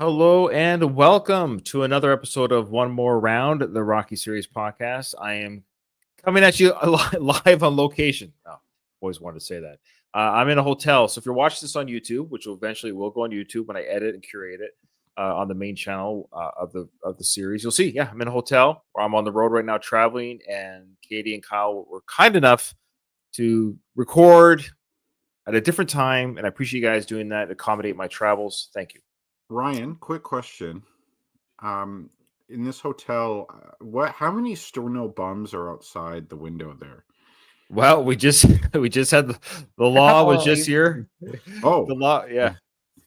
Hello and welcome to another episode of One More Round, the Rocky Series podcast. I am coming at you live on location. Oh, always wanted to say that. I'm in a hotel, so if you're watching this on YouTube, which will eventually will go on YouTube when I edit and curate it on the main channel of the series, you'll see. Yeah, I'm in a hotel where I'm on the road right now traveling, and Katie and Kyle were kind enough to record at a different time, and I appreciate you guys doing that. Accommodate my travels. Thank you. Ryan, quick question. In this hotel, how many sternal bums are outside the window there? Well, we just had the law was just here. Oh, The law, yeah.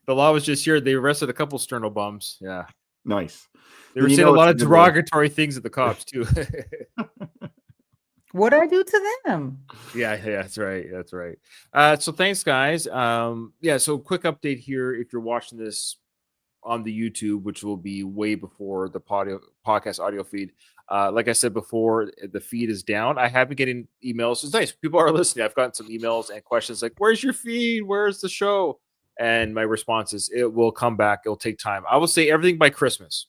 The law was just here. They arrested a couple sternal bums. Yeah. Nice. They were saying a lot of derogatory things at the cops too. What do I do to them? Yeah, that's right. That's right. So thanks, guys. So quick update here. If you're watching this on the YouTube, which will be way before the podcast audio feed. Like I said before, the feed is down. I have been getting emails. It's nice. People are listening. I've gotten some emails and questions like, where's your feed? Where's the show? And my response is, it will come back. It'll take time. I will say everything by Christmas.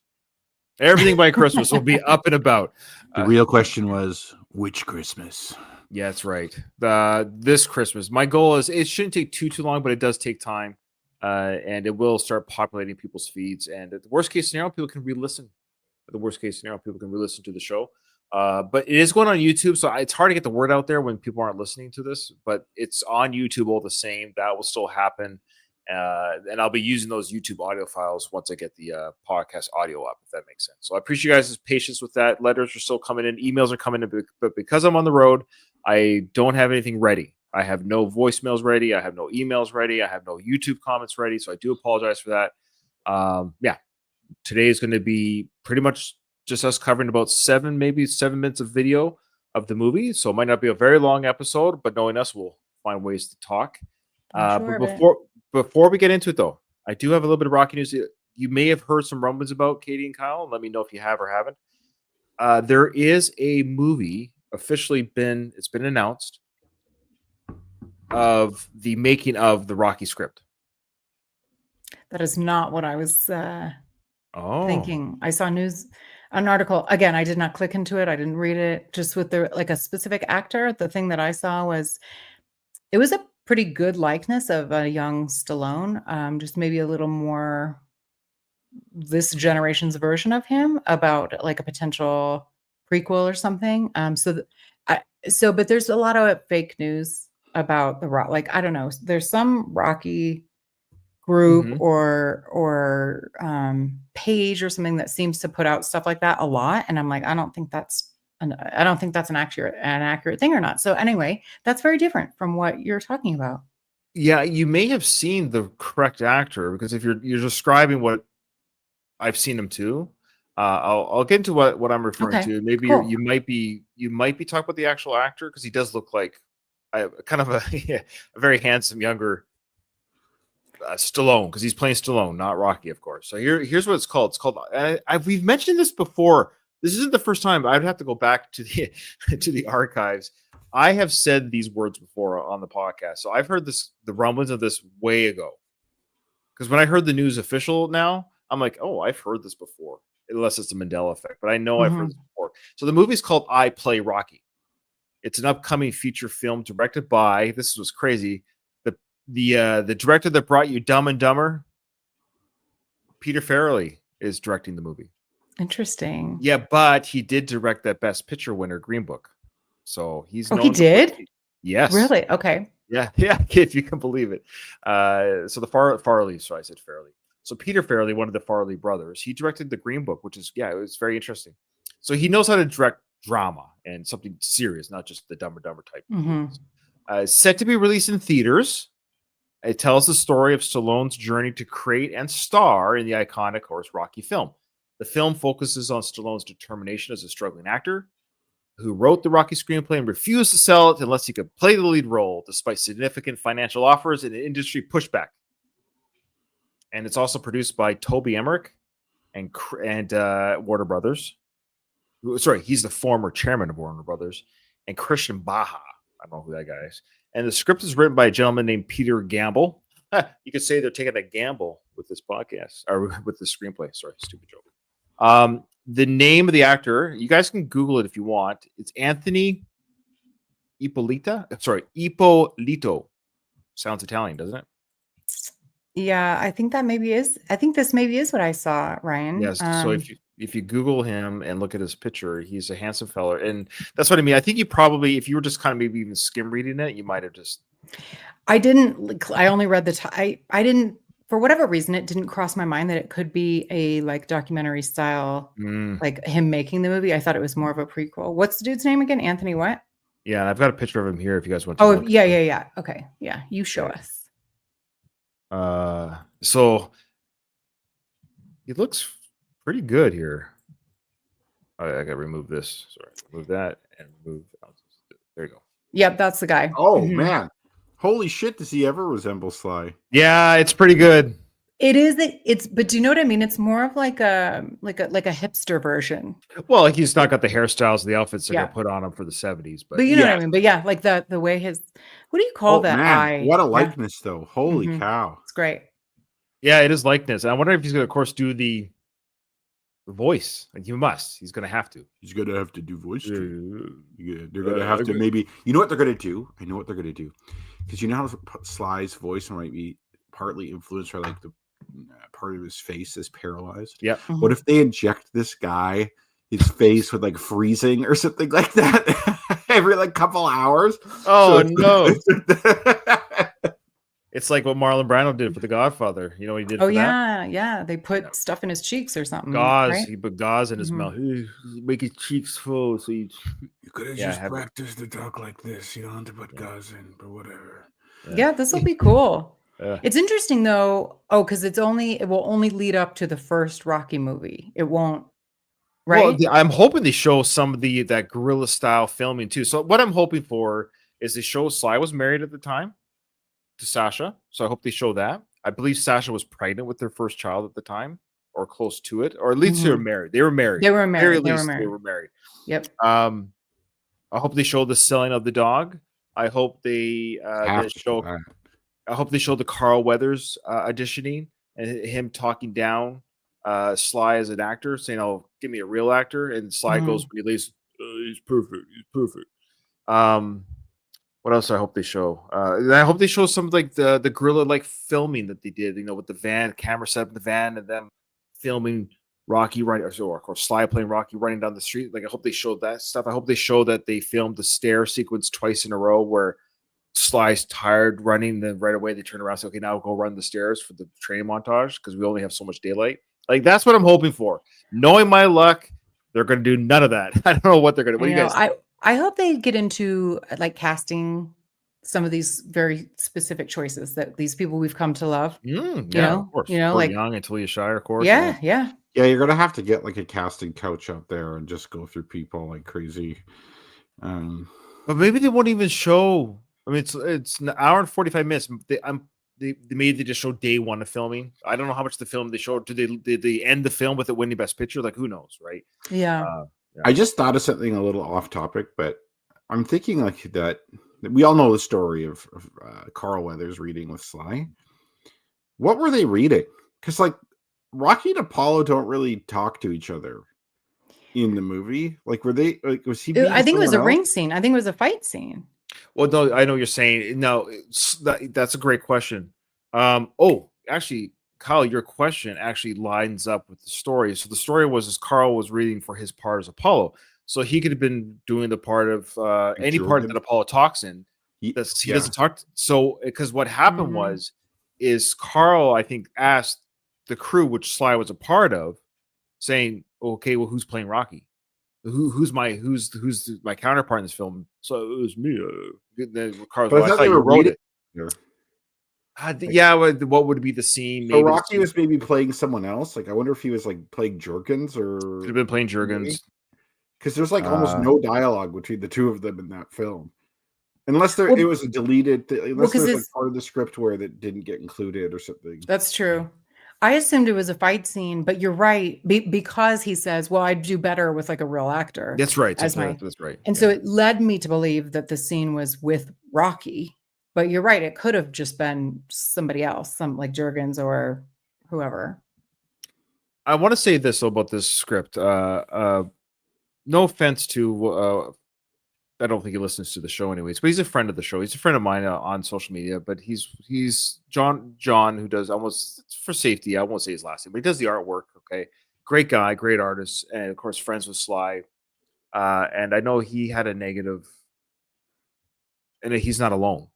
Everything by Christmas will be up and about. The real question was, which Christmas? Yeah, that's right. This Christmas. My goal is it shouldn't take too long, but it does take time. And it will start populating people's feeds. And at the worst case scenario, people can re-listen. At the worst case scenario, people can re-listen to the show. But it is going on YouTube, so it's hard to get the word out there when people aren't listening to this. But it's on YouTube all the same. That will still happen. And I'll be using those YouTube audio files once I get the podcast audio up, if that makes sense. So I appreciate you guys' patience with that. Letters are still coming in. Emails are coming in. But because I'm on the road, I don't have anything ready. I have no voicemails ready. I have no emails ready. I have no YouTube comments ready. So I do apologize for that. Today is going to be pretty much just us covering about 7 minutes of video of the movie. So it might not be a very long episode, but knowing us, we'll find ways to talk. But before we get into it, though, I do have a little bit of Rocky news. You may have heard some rumblings about Katie and Kyle. Let me know if you have or haven't. There is a movie officially it's been announced of the making of the Rocky script. That is not what I was thinking. I saw an article. Again, I did not click into it. I didn't read it. Just with a specific actor. The thing that I saw was it was a pretty good likeness of a young Stallone. Just maybe a little more this generation's version of him about like a potential prequel or something. But there's a lot of fake news about the Rock. Like, I don't know, there's some Rocky group or page or something that seems to put out stuff like that a lot, and I'm like, I don't think that's an accurate thing or not. So anyway, that's very different from what you're talking about. Yeah, you may have seen the correct actor, because if you're describing what I've seen him to, I'll get into what I'm referring to. Maybe cool. you might be talking about the actual actor, because he does look like kind of a very handsome younger Stallone, because he's playing Stallone, not Rocky, of course. So here's what it's called. It's called. We've mentioned this before. This isn't the first time. I'd have to go back to the archives. I have said these words before on the podcast, so I've heard the rumblings of this way ago. Because when I heard the news official now, I'm like, oh, I've heard this before. Unless it's a Mandela effect, but I know I've heard this before. So the movie's called I Play Rocky. It's an upcoming feature film directed by, this was crazy, the director that brought you Dumb and Dumber, Peter Farrelly, is directing the movie. Interesting. Yeah, but he did direct that Best Picture winner, Green Book. So he's known. He did? Yes. Really? Okay. Yeah, if you can believe it. So the Farrelly, sorry, I said Farrelly. So Peter Farrelly, one of the Farrelly brothers, he directed the Green Book, which is, it was very interesting. So he knows how to direct drama and something serious, not just the Dumb and Dumber type. Set to be released in theaters. It tells the story of Stallone's journey to create and star in the iconic horse Rocky film. The film focuses on Stallone's determination as a struggling actor who wrote the Rocky screenplay and refused to sell it unless he could play the lead role, despite significant financial offers and industry pushback. And it's also produced by Toby Emmerich and Warner Brothers. Sorry, he's the former chairman of Warner Brothers, and Christian Baja. I don't know who that guy is. And the script is written by a gentleman named Peter Gamble. You could say they're taking a gamble with this podcast or with the screenplay. Sorry, stupid joke. The name of the actor, you guys can Google it if you want. It's Anthony Ippolito. Sounds Italian, doesn't it? Yeah, I think this maybe is what I saw, Ryan. Yes. So if you Google him and look at his picture, he's a handsome fella, and that's what I mean. I think you probably, if you were just kind of maybe even skim reading it, you might have just. I only read I didn't, for whatever reason, it didn't cross my mind that it could be a like documentary style, like him making the movie. I thought it was more of a prequel. What's the dude's name again? Anthony what? Yeah, and I've got a picture of him here if you guys want to. Oh, yeah. Okay. Yeah, you show us. So he looks pretty good here. I gotta remove this. Sorry, remove that and remove. There you go. Yep, that's the guy. Oh man, holy shit! Does he ever resemble Sly? Yeah, it's pretty good. It is. But do you know what I mean? It's more of like a hipster version. Well, like he's not got the hairstyles, the outfits they're gonna put on him for the 70s, but you know what I mean. But yeah, like the way what do you call that eye? What a likeness, though! Holy cow, it's great. Yeah, it is likeness. And I wonder if he's gonna, of course, do the voice. Like you must. He's gonna have to. He's gonna have to do voice too. Yeah, they're gonna have to maybe. You know what they're gonna do? I know what they're gonna do, because you know how Sly's voice might be partly influenced by like the part of his face is paralyzed. Yeah. What if they inject this guy, his face with like freezing or something like that every like couple hours? Oh no. It's like what Marlon Brando did for The Godfather. You know what he did? Yeah. They put stuff in his cheeks or something. Gauze. Right? He put gauze in his mouth. Make his cheeks full. So you could have just practiced to talk like this. You don't have to put gauze in, but whatever. Yeah, this will be cool. It's interesting though. Oh, because it will only lead up to the first Rocky movie. It won't. Right. Well, I'm hoping they show some of that guerrilla style filming too. So what I'm hoping for is they show Sly was married at the time to Sasha. So I hope they show that. I believe Sasha was pregnant with their first child at the time, or close to it, or at least they were married. They were married. They were married. They were married. Yep. I hope they show the selling of the dog. I hope they show. I hope they show the Carl Weathers auditioning and him talking down Sly as an actor, saying, "Oh, give me a real actor." And Sly goes when he leaves, "He's perfect. He's perfect." What else I hope they show? I hope they show some like the guerrilla like filming that they did, with the van, camera set up in the van, and them filming Rocky running, or Sly playing Rocky running down the street. Like I hope they show that stuff. I hope they show that they filmed the stair sequence twice in a row where Sly's tired running, then right away they turn around and say, "Okay, now we'll go run the stairs for the training montage because we only have so much daylight." Like that's what I'm hoping for. Knowing my luck, they're going to do none of that. I don't know what they're going to. What do you guys think? I hope they get into like casting some of these very specific choices that these people we've come to love. Of course. Like Young and Talia Shire, of course. Yeah. Yeah, you're gonna have to get like a casting couch up there and just go through people like crazy. But maybe they won't even show. I mean, it's an hour and 45 minutes. Maybe they just show day one of filming. I don't know how much the film they showed. Did they end the film with it winning Best Picture? Like who knows, right? Yeah. I just thought of something a little off topic, but I'm thinking like that. We all know the story of Carl Weathers reading with Sly. What were they reading? Because like Rocky and Apollo don't really talk to each other in the movie. Like were they? Like was he? I think it was a ring scene. I think it was a fight scene. Well, no, I know what you're saying. No, that's a great question. Actually, Kyle, your question actually lines up with the story. So the story was Carl was reading for his part as Apollo. So he could have been doing the part of any part that Apollo talks in. He doesn't talk. So because what happened is Carl, I think, asked the crew, which Sly was a part of, saying, "Okay, well, who's playing Rocky? Who's my counterpart in this film?" So it was me. Then Carl's, I thought you wrote it. What would be the scene? So Rocky was maybe playing someone else. Like I wonder if he was like playing Jergens or could have been playing Jergens. Because there's like almost no dialogue between the two of them in that film, unless it was a deleted. Unless there's like part of the script where that didn't get included or something. That's true. I assumed it was a fight scene, but you're right because he says, "Well, I'd do better with like a real actor." That's right. That's right. And so it led me to believe that the scene was with Rocky. But you're right; it could have just been somebody else, some like Jergens or whoever. I want to say this about this script. No offense to I don't think he listens to the show anyways, but he's a friend of the show. He's a friend of mine on social media, but he's John, who does, almost for safety, I won't say his last name, but he does the artwork. Okay. Great guy, great artist. And of course, friends with Sly. And I know he had a negative, and he's not alone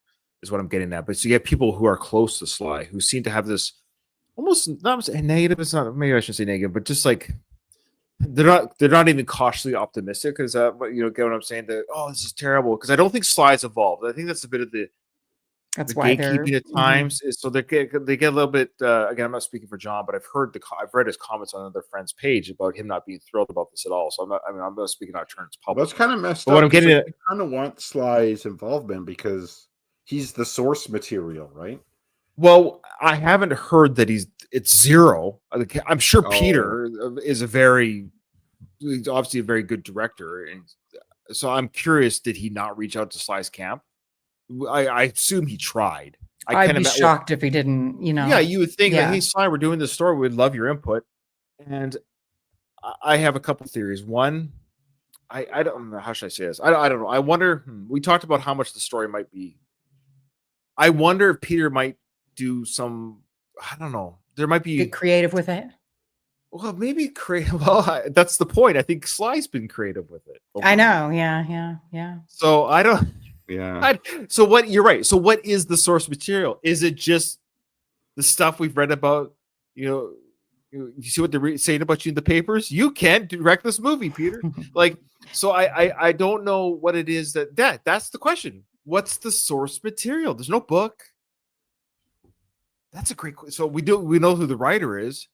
is what I'm getting at. But so you have people who are close to Sly who seem to have this almost not negative. It's not, maybe I shouldn't say negative, but just like, they're not even cautiously optimistic. Because get what I'm saying, that, oh, this is terrible, because I don't think Sly's evolved. I think that's a bit of the why gatekeeping at times. Is so they get a little bit, again, I'm not speaking for John, but I've read his comments on another friend's page about him not being thrilled about this at all. So I'm not speaking out of turn. It's public. That's kind of messed But up. what I'm getting at, I kind of want Sly's involvement because he's the source material, right? well, I haven't heard that it's zero. I'm sure Peter is he's obviously a very good director, and so I'm curious, did he not reach out to Sly's camp? I assume he tried. I'd be shocked if he didn't, Yeah, you would think, like, hey, Sly, we're doing this story. We'd love your input. And I have a couple theories. One, I don't know, how should I say this? I don't know. I wonder, we talked about how much the story might be. I wonder if Peter might do some, I don't know. There might be get creative with it. Well, maybe creative. Well, that's the point. I think Sly's been creative with it. I know. Yeah. So I don't. Yeah. So what? You're right. So what is the source material? Is it just the stuff we've read about? You see what they're saying about you in the papers. You can't direct this movie, Peter. Like, so I don't know what it is that's the question. What's the source material? There's no book. That's a great question. So we know who the writer is.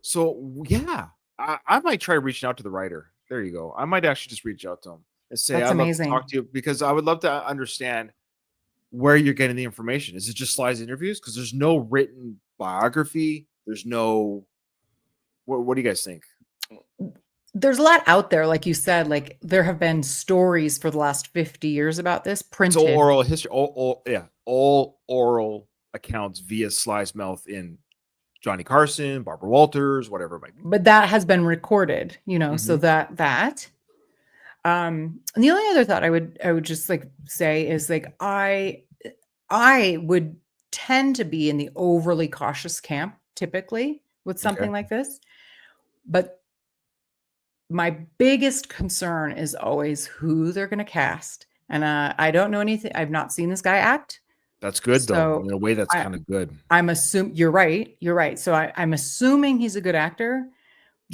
So yeah, I might try reaching out to the writer. There you go. I might actually just reach out to him and say, That's I'd love amazing. to talk to you, because I would love to understand where you're getting the information. Is it just Sly's interviews? Because there's no written biography. There's no. What do you guys think? There's a lot out there, like you said. Like, there have been stories for the last 50 years about this printed. It's all oral history. All oral accounts via Sly's mouth in Johnny Carson, Barbara Walters, whatever it might be. But that has been recorded, so that. And the only other thought I would just like say is, like, I would tend to be in the overly cautious camp typically with something like this. But my biggest concern is always who they're going to cast. And I don't know anything. I've not seen this guy act. That's good, though. In a way, that's kind of good. I'm assuming you're right. You're right. So I'm assuming he's a good actor,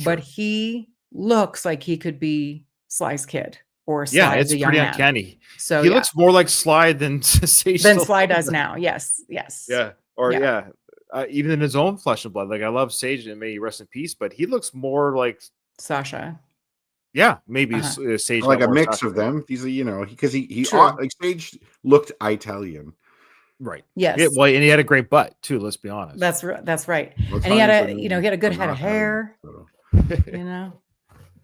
but he looks like he could be Sly's kid or Sly it's as a young pretty man. Uncanny. So he looks more like Sly than Sly does now. Yes. Yeah. Even in his own flesh and blood. Like, I love Sage, and may he rest in peace, but he looks more like Sasha. Yeah, maybe Sage, like a mix of them. He's because he like Sage looked Italian. Right. Yes. Yeah, well, and he had a great butt too. Let's be honest. That's right. And he had he had a good head of hair.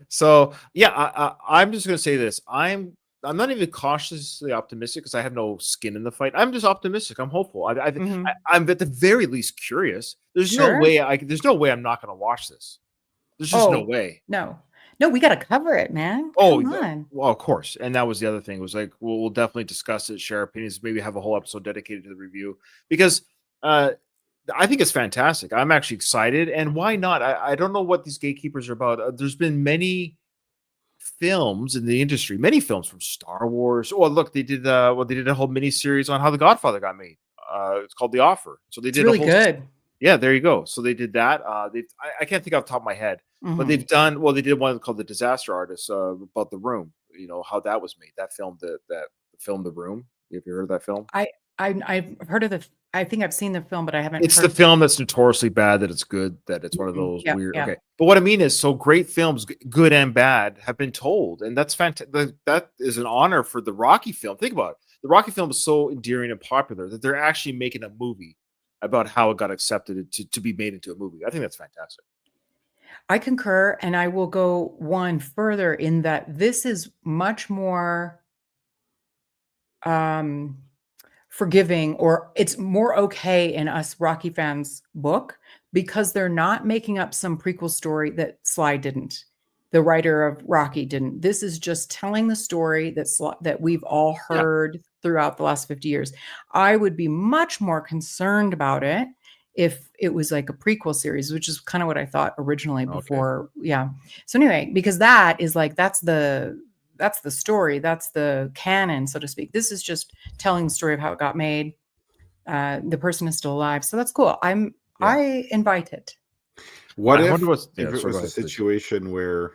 So yeah, I'm just gonna say this. I'm not even cautiously optimistic because I have no skin in the fight. I'm just optimistic. I'm hopeful. I'm at the very least curious. There's no way I'm not gonna watch this. There's just no way. No, we got to cover it, man. Come on. Well, of course. And that was the other thing. It was like, we'll definitely discuss it, share opinions, maybe have a whole episode dedicated to the review, because I think it's fantastic. I'm actually excited. And why not? I don't know what these gatekeepers are about. There's been many films in the industry, many films from Star Wars. Oh, look, they did a whole mini series on how The Godfather got made. It's called The Offer. So they did really good. Yeah, there you go. So they did that. I can't think off the top of my head, but they did one called The Disaster Artist, about The Room. How that was made. That film, that film, The Room. Have you heard of that film? I've heard of I think I've seen the film, but I haven't. It's the film that's notoriously bad, that it's good, that it's one of those weird. Okay, but what I mean is, so great films, good and bad, have been told, and that's fantastic. That is an honor for the Rocky film. Think about it. The Rocky film is so endearing and popular that they're actually making a movie about how it got accepted to be made into a movie. I think that's fantastic. I concur, and I will go one further in that this is much more forgiving, or it's more okay in us Rocky fans' book, because they're not making up some prequel story that Sly didn't. The writer of Rocky didn't. This is just telling the story that we've all heard throughout the last 50 years. I would be much more concerned about it if it was like a prequel series, which is kind of what I thought originally before. Okay. Yeah. So anyway, because that is like, that's the story. That's the canon, so to speak. This is just telling the story of how it got made. The person is still alive. So that's cool. I invite it. What if it was a situation where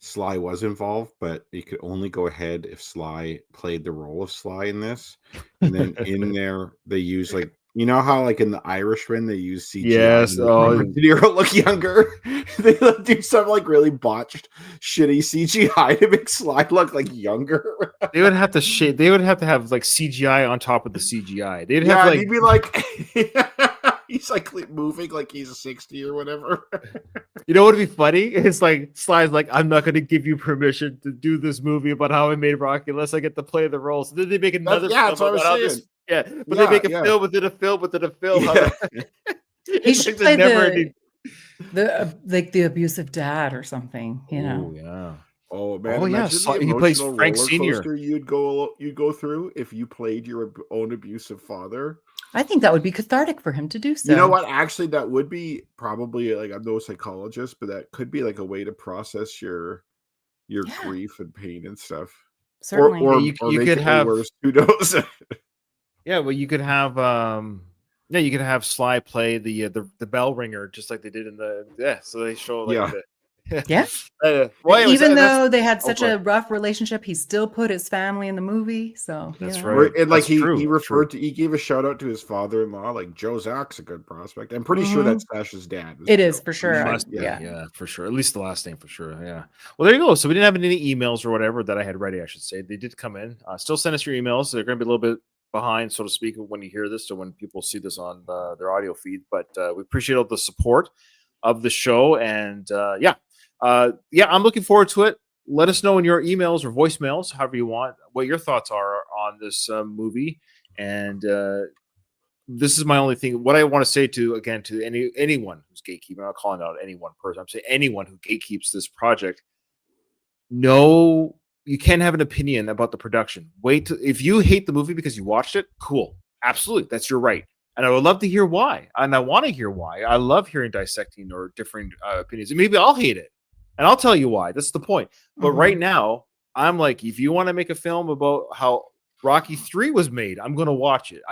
Sly was involved, but you could only go ahead if Sly played the role of Sly in this, and then in there they use like, you know how like in The Irishman they use CGI. Yes. De Niro look younger. They do some like really botched, shitty CGI to make Sly look like younger. They would have to They would have to have like CGI on top of the CGI. They'd have like, he'd be like. He's like moving like he's 60 or whatever. You know what would be funny? It's like Sly's like, I'm not going to give you permission to do this movie about how I made Rocky unless I get to play the role. So then they make another film about how this. Yeah, but they make a film within a film within a film. Yeah. He should play the abusive dad or something. You know? Yeah. Oh man! Oh yeah, he plays Frank Senior. You'd go through if you played your own abusive father. I think that would be cathartic for him to do so. You know what? Actually, that would be probably like, I'm no psychologist, but that could be like a way to process your grief and pain and stuff. Certainly, or you could have worse. Who knows? Yeah, well, you could have you could have Sly play the bell ringer just like they did in the So they show like even though they had such a rough relationship, he still put his family in the movie. So that's right. And like he referred to, he gave a shout out to his father-in-law, like Joe Zack's a good prospect. I'm pretty sure that's Sash's dad. It is for sure. Yeah, for sure. At least the last name for sure. Yeah. Well, there you go. So we didn't have any emails or whatever that I had ready, I should say. They did come in. Still send us your emails. They're going to be a little bit behind, so to speak, when you hear this or when people see this on their audio feed. But we appreciate all the support of the show. And I'm looking forward to it. Let us know in your emails or voicemails, however you want, what your thoughts are on this movie. And this is my only thing. What I want to say to anyone who's gatekeeping, I'm not calling out any one person. I'm saying anyone who gatekeeps this project. No, you can't have an opinion about the production. If you hate the movie because you watched it, cool. Absolutely. That's your right. And I would love to hear why. And I want to hear why. I love hearing dissecting or differing opinions. And maybe I'll hate it. And I'll tell you why. That's the point. But right now, I'm like, if you want to make a film about how Rocky 3 was made, I'm going to watch it.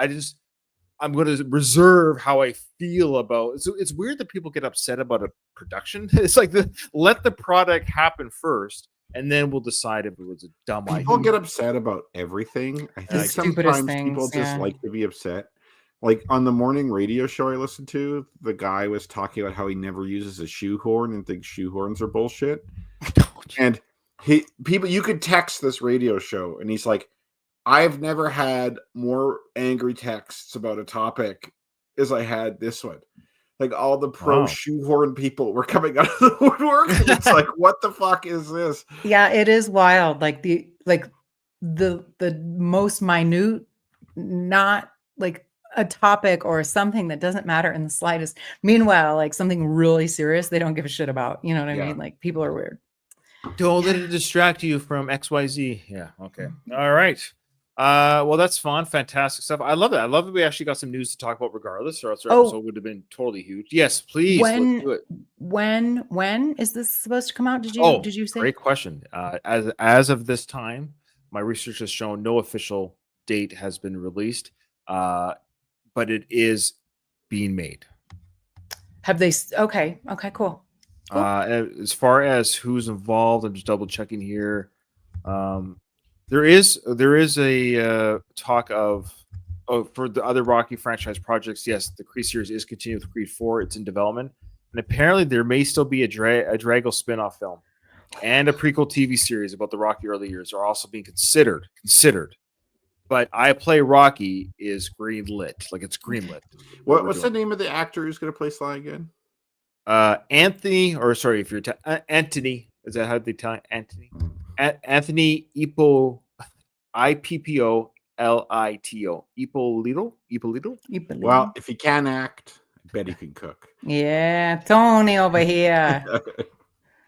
I'm going to reserve how I feel about it. So it's weird that people get upset about a production. It's like let the product happen first, and then we'll decide if it was a dumb idea. People get upset about everything. I think sometimes people just like to be upset. Like on the morning radio show I listened to, the guy was talking about how he never uses a shoehorn and thinks shoehorns are bullshit. And you could text this radio show, and he's like, I've never had more angry texts about a topic as I had this one. Like all the pro shoehorn people were coming out of the woodwork. It's like, what the fuck is this? Yeah, it is wild. Like the most minute, not like a topic or something that doesn't matter in the slightest. Meanwhile, like something really serious, they don't give a shit about. You know what I mean? Like people are weird. Don't let it distract you from XYZ. Yeah. Okay. All right. Well, that's fun. Fantastic stuff. I love that. I love that we actually got some news to talk about regardless, or else our episode would have been totally huge. Yes, please. Let's do it. When is this supposed to come out? Did you say? Great question. As of this time, my research has shown no official date has been released, but it is being made. Have they? Okay, cool. As far as who's involved, I'm just double checking here. There is a talk of for the other Rocky franchise projects. Yes, the Creed series is continuing with Creed 4. It's in development, and apparently there may still be a Drago spin-off film and a prequel TV series about the Rocky early years are also being considered. But I Play Rocky is greenlit, like it's greenlit. What's the name of the actor who's going to play Sly again? Anthony, or sorry, if you're Anthony, is that how they tell it? Anthony? Anthony Ippolito. Ippolito. Well, if he can act, Bet he can cook. Yeah, Tony over here.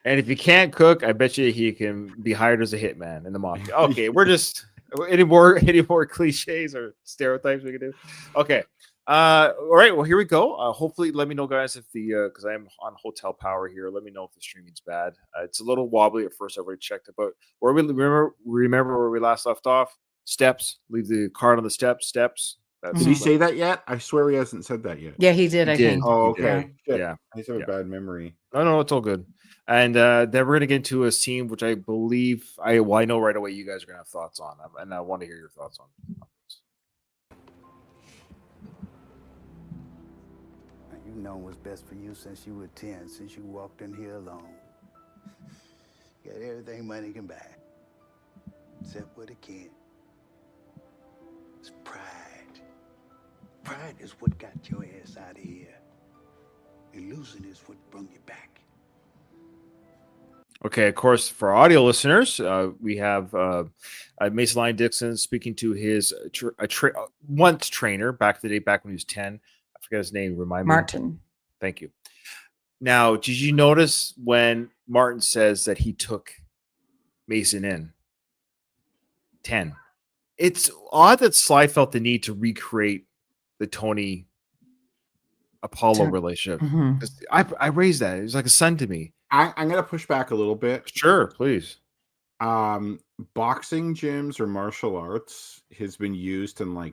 And if he can't cook, I bet you he can be hired as a hitman in the mafia. Okay, we're just any more cliches or stereotypes we can do. Okay. All right. Well, here we go. Hopefully, let me know, guys, if the because I am on hotel power here. Let me know if the streaming's bad. It's a little wobbly at first. I already checked it, but where we remember where we last left off. Steps. Leave the card on the steps. Steps. That's Did he say that yet? I swear he hasn't said that yet. Yeah, he did. He I did. think. Oh, He did. okay. Shit. Yeah. I just have a bad memory. No, it's all good. And then we're gonna get into a scene which I believe I know right away you guys are gonna have thoughts on, and I want to hear your thoughts on. You've known what's best for you since you were 10, since you walked in here alone. Got everything money can buy, except what it can't. It's pride. Pride is what got your ass out of here. Illusion is what brought you back. Okay, of course, for audio listeners, we have Mason Lion Dixon speaking to his once trainer back in the day, back when he was 10. I forget his name. Remind me. Martin. Thank you. Now, did you notice when Martin says that he took Mason in 10? It's odd that Sly felt the need to recreate the Tony Apollo relationship. Mm-hmm. I raised that. It was like a son to me. I'm gonna push back a little bit. Sure, please. Boxing gyms or martial arts has been used in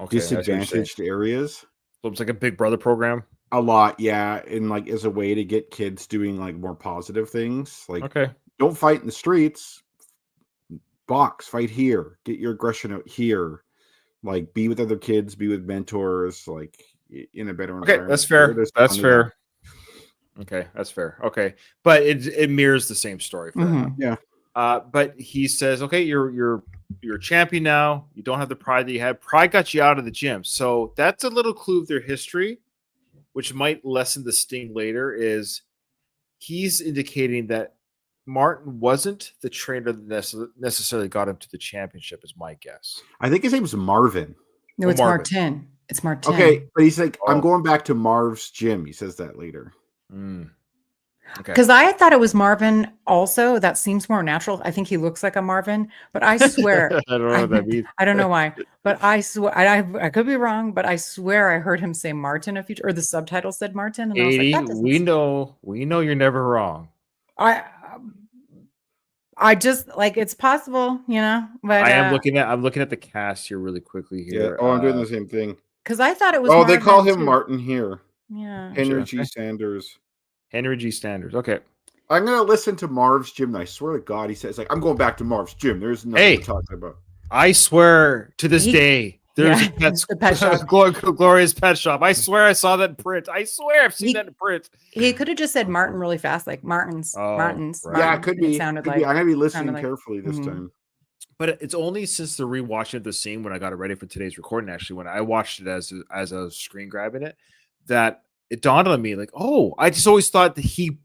disadvantaged areas. So it's like a Big Brother program. A lot, yeah, and as a way to get kids doing more positive things. Don't fight in the streets. Box, fight here. Get your aggression out here. Be with other kids. Be with mentors. In a better environment. Okay, that's fair. That's fair. Okay, that's fair. Okay, but it mirrors the same story. Yeah. But he says, okay, you're a champion now. You don't have the pride that you had. Pride got you out of the gym. So that's a little clue of their history, which might lessen the sting later. Is he's indicating that Martin wasn't the trainer that necessarily got him to the championship, is my guess. I think his name is Marvin. No, it's Martin. It's Martin. Okay, but he's like, I'm going back to Marv's gym. He says that later. Okay. Because I thought it was Marvin also. That seems more natural. I think he looks like a Marvin, but I swear. I don't know what that means. I don't know why, but I swear, I could be wrong, but I swear I heard him say Martin a few, or the subtitle said Martin. And I was like, we know you're never wrong. I just it's possible, but I'm looking at the cast here really quickly here. Yeah. Oh, I'm doing the same thing. Because I thought it was. Oh, they call him Martin here. Yeah. Henry G. Sanders. Henry G. Sanders. Okay. I'm gonna listen to Marv's gym. And I swear to God, he says I'm going back to Marv's gym. There's nothing to talk about. I swear to this day, there's the pet shop. Gloria's Pet Shop. I swear I saw that in print. I swear I've seen that in print. He could have just said Martin really fast, like Martin's. Martin's. Right. Yeah, it could be. Sounded I'm gonna be listening carefully this time. But it's only since the rewatching of the scene when I got it ready for today's recording, actually, when I watched it as a screen grabbing it, that it dawned on me I just always thought that he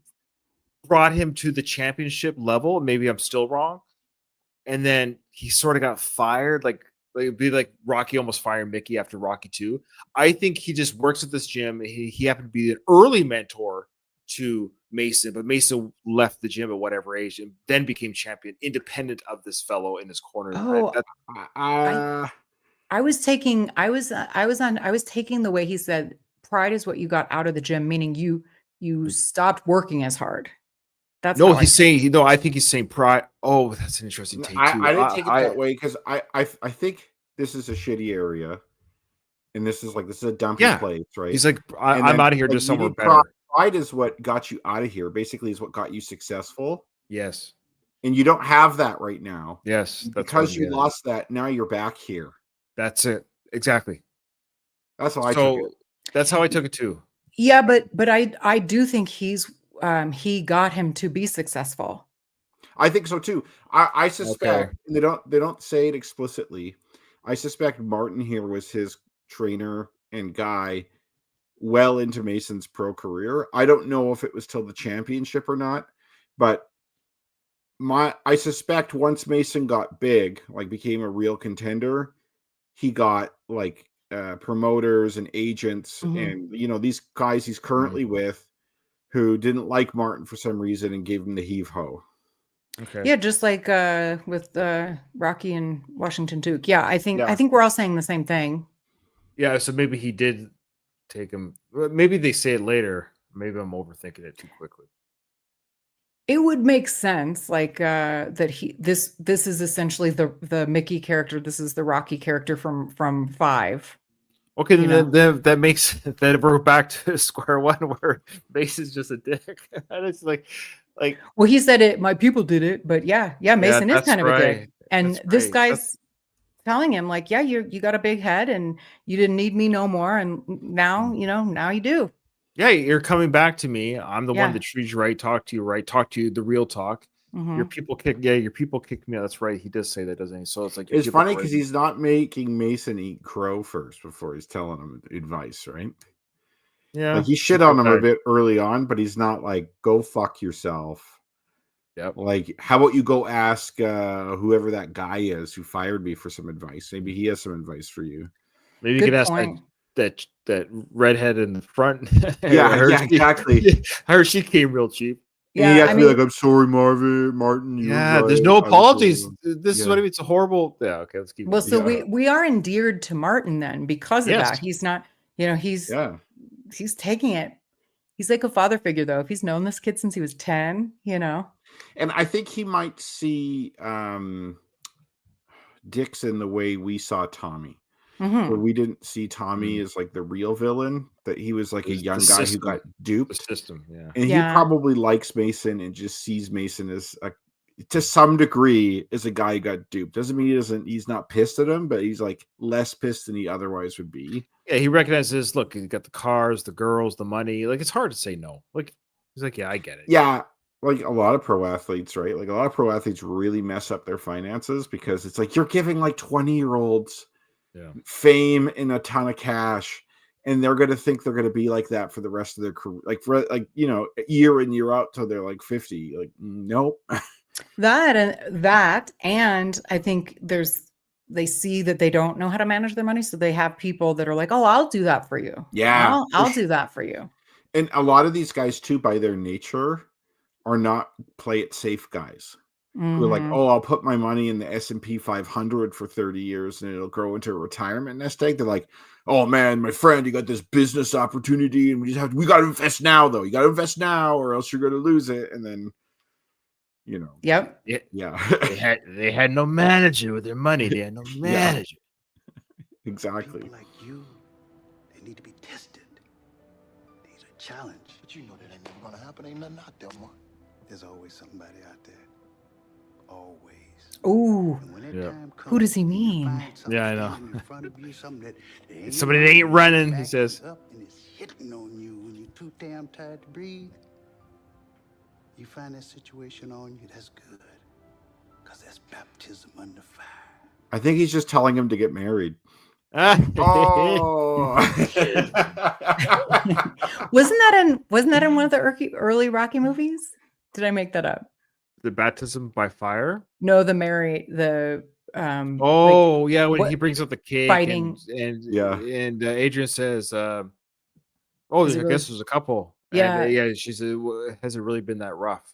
brought him to the championship level. Maybe I'm still wrong. And then he sort of got fired. It'd be like Rocky almost fired Mickey after Rocky 2. I think he just works at this gym. He happened to be an early mentor to Mason, but Mason left the gym at whatever age and then became champion independent of this fellow in his corner. I was taking the way he said pride is what you got out of the gym, meaning you stopped working as hard. That's I think he's saying pride. Oh, that's an interesting take too. I didn't take it that way because I think this is a shitty area, and this is a dumping place, right? He's like, I'm out of here to somewhere better. Pride is what got you out of here. Basically, is what got you successful. Yes, and you don't have that right now. Yes, because you lost that. Now you're back here. That's it. Exactly. That's how I took it. That's how I took it too. Yeah, but I do think he got him to be successful. I think so too. I suspect and they don't say it explicitly. I suspect Martin here was his trainer and guy well into Mason's pro career. I don't know if it was till the championship or not, but I suspect once Mason got big, became a real contender, he got promoters and agents, and these guys he's currently with, who didn't like Martin for some reason and gave him the heave ho. Okay. Yeah, just like with Rocky and Washington Duke. Yeah, I think we're all saying the same thing. Yeah, so maybe he did take him. Maybe they say it later. Maybe I'm overthinking it too quickly. It would make sense, like that this is essentially the Mickey character. This is the Rocky character from 5. Okay, then that makes that we're back to square one where Mason's just a dick. And it's like, well, he said it. My people did it, but yeah, Mason is kind of a dick, and this guy's telling him like, yeah, you got a big head, and you didn't need me no more, and now now you do. Yeah, you're coming back to me. I'm the one that treats you right, talk to you the real talk. Your people kicked me out. That's right. He does say that, doesn't he? So it's like it's funny because he's not making Mason eat crow first before he's telling him advice, right? Yeah, like he shit on him a bit early on, but he's not like, go fuck yourself. Yep. Like, how about you go ask whoever that guy is who fired me for some advice? Maybe he has some advice for you. Maybe you could ask that redhead in the front. Exactly. I heard she came real cheap. Yeah, you have to be like, I'm sorry, Martin. Yeah, there's no apologies. This is what I mean. It's a horrible. Yeah, okay, let's keep. Well, so we are endeared to Martin then because of that. He's not, he's taking it. He's like a father figure though. If he's known this kid since he was 10, And I think he might see Dixon the way we saw Tommy. Where we didn't see Tommy as like the real villain, that he was like a young guy who got duped. The system, and he probably likes Mason and just sees Mason as to some degree as a guy who got duped. Doesn't mean he's not pissed at him, but he's like less pissed than he otherwise would be. Yeah, he recognizes. Look, he got the cars, the girls, the money. Like it's hard to say no. Like he's like, yeah, I get it. Yeah. Like a lot of pro athletes, right? Like a lot of pro athletes really mess up their finances because it's like you're giving like 20-year-olds fame and a ton of cash, and they're going to think they're going to be like that for the rest of their career, like for year in year out till they're like 50. Like nope. that and I think they see that they don't know how to manage their money, so they have people that are like, oh, I'll do that for you. I'll do that for you. And a lot of these guys too, by their nature, are not play it safe guys. Who are like, oh, I'll put my money in the S&P 500 for 30 years and it'll grow into a retirement nest egg. They're like, oh man, my friend, you got this business opportunity and we got to invest now though. You got to invest now or else you're going to lose it. And then, Yep. Yeah. they had no manager with their money. They had no manager. Exactly. People like you, they need to be tested. These are challenge. But you know that ain't never gonna happen. Ain't nothing out there, Mark. There's always somebody out there. Always. Ooh. Comes, who does he mean? Yeah, I know. Somebody that ain't running, he says. Up and it's hitting on you when you're too damn tired to breathe. You find that situation on you, that's good. Because that's baptism under fire. I think he's just telling him to get married. Oh. wasn't that in one of the early Rocky movies? Did I make that up? The baptism by fire? No, when he brings up the cake fighting and Adrian says, I guess there's a couple. Yeah. She said, has it really been that rough?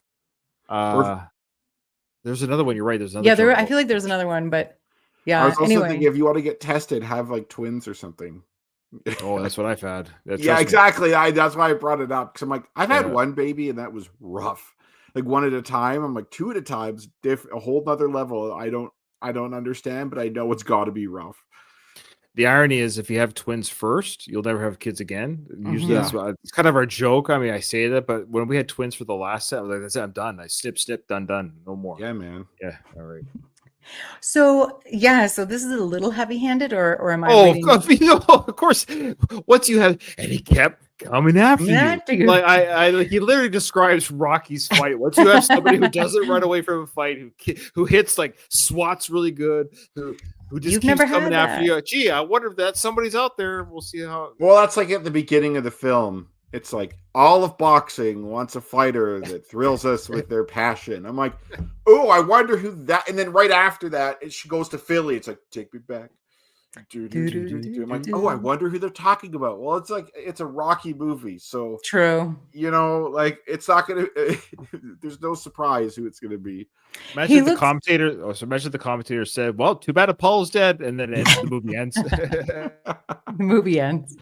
There's another one. You're right. There's another. I feel like there's another one, but yeah. I was also thinking if you want to get tested, have like twins or something. Oh, that's what I've had. Yeah, exactly. That's why I brought it up because I'm like, I've had one baby and that was rough. Like one at a time. I'm like 2 at a time's a whole nother level. I don't understand, but I know it's got to be rough. The irony is, if you have twins first, you'll never have kids again. Usually, it's kind of our joke. I mean, I say that, but when we had twins for the last set, I was like, that's it, I'm done. I snip, done, no more. Yeah, man. Yeah, all right. So this is a little heavy-handed, or am I? Of course. Once you have, and he kept coming after you. Like he literally describes Rocky's fight. Once you have somebody who doesn't run away from a fight, who hits like swats really good, who just keeps coming after you. Gee, I wonder if that somebody's out there. We'll see how. Well, that's like at the beginning of the film. It's like all of boxing wants a fighter that thrills us with their passion. I'm like, oh, I wonder who that. And then right after that, she goes to Philly. It's like, take me back. I'm like, oh, I wonder who they're talking about. Well, it's like it's a Rocky movie, so True. you know, like it's not gonna. There's no surprise who it's gonna be. Imagine the commentator. Oh, so imagine the commentator said, "Well, too bad Apollo's dead," and then the movie ends. The movie ends.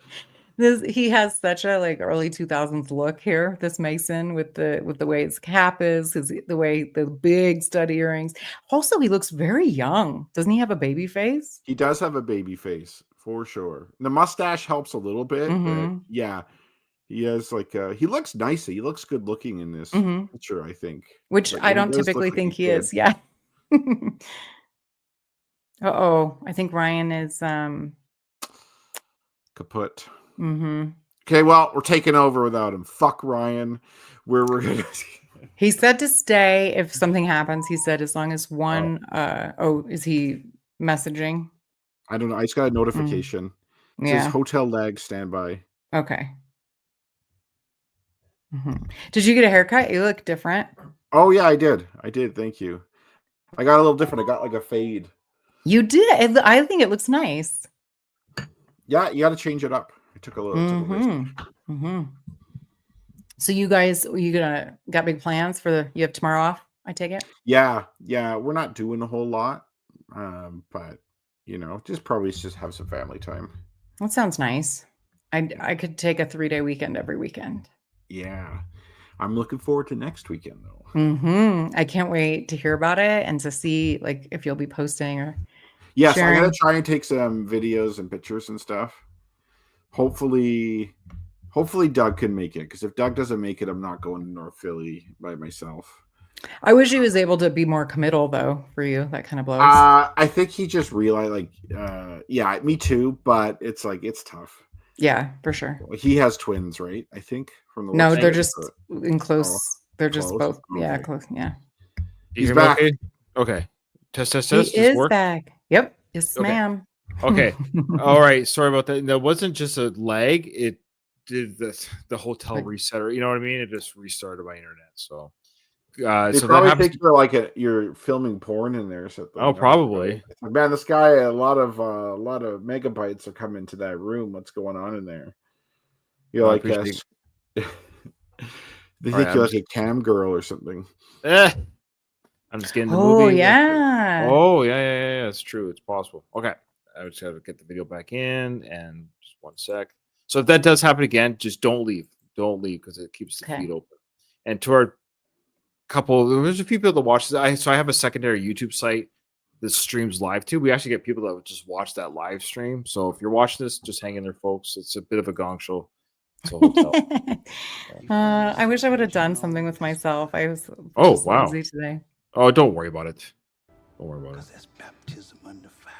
He has such a like early 2000s look here. This Mason with the way his cap is, the way the big stud earrings. Also, he looks very young. Doesn't he have a baby face? He does have a baby face for sure. The mustache helps a little bit, but yeah, he has like he looks nice. He looks good looking in this picture, I think. Which like, I don't typically think he is. Yeah. Uh-oh. I think Ryan is kaput. Okay, well, we're taking over without him. Fuck Ryan. We're gonna. He said to stay if something happens. He said as long as one. Is he messaging? I don't know. I just got a notification. It says hotel lag standby. Okay. Did you get a haircut? You look different. Oh yeah, I did. Thank you. I got a little different. I got like a fade. You did. I think it looks nice. Yeah, you got to change it up. I took a little. So you guys, got big plans for you have tomorrow off? I take it. Yeah. We're not doing a whole lot, but you know, just have some family time. That sounds nice. I could take a 3-day weekend every weekend. Yeah, I'm looking forward to next weekend though. I can't wait to hear about it and to see like if you'll be posting or. Yes, sharing. I gotta try and take some videos and pictures and stuff. Hopefully Doug can make it, because if Doug doesn't make it, I'm not going to North Philly by myself. I wish he was able to be more committal though for you. That kind of blows. I think he just realized yeah, me too, but it's like it's tough. Yeah, for sure. He has twins, right? I think from the no, they're just in close. They're just close? both. Okay. Yeah, close. Yeah. He's back. Okay. Test. He is back. Yep. Yes, ma'am. Okay. All right. Sorry about that. That wasn't just a lag. It did the hotel resetter. You know what I mean? It just restarted my internet. So, so probably think you're like you're filming porn in there or something. Oh, probably. Like, man, this guy, a lot of megabytes are coming to that room. What's going on in there? You're like they think you're like a cam girl or something. I'm just getting the movie. Oh yeah. Oh yeah. It's true. It's possible. Okay. I just have to get the video back in, and just one sec. So if that does happen again, just don't leave. Don't leave, because it keeps the feed open. And to our couple, there's a few people that watch this. So I have a secondary YouTube site that streams live too. We actually get people that would just watch that live stream. So if you're watching this, just hang in there, folks. It's a bit of a gong show. It's a hotel. I wish I would have done something with myself. I was lazy today. Oh, don't worry about it. Don't worry about it. That's baptism under fire.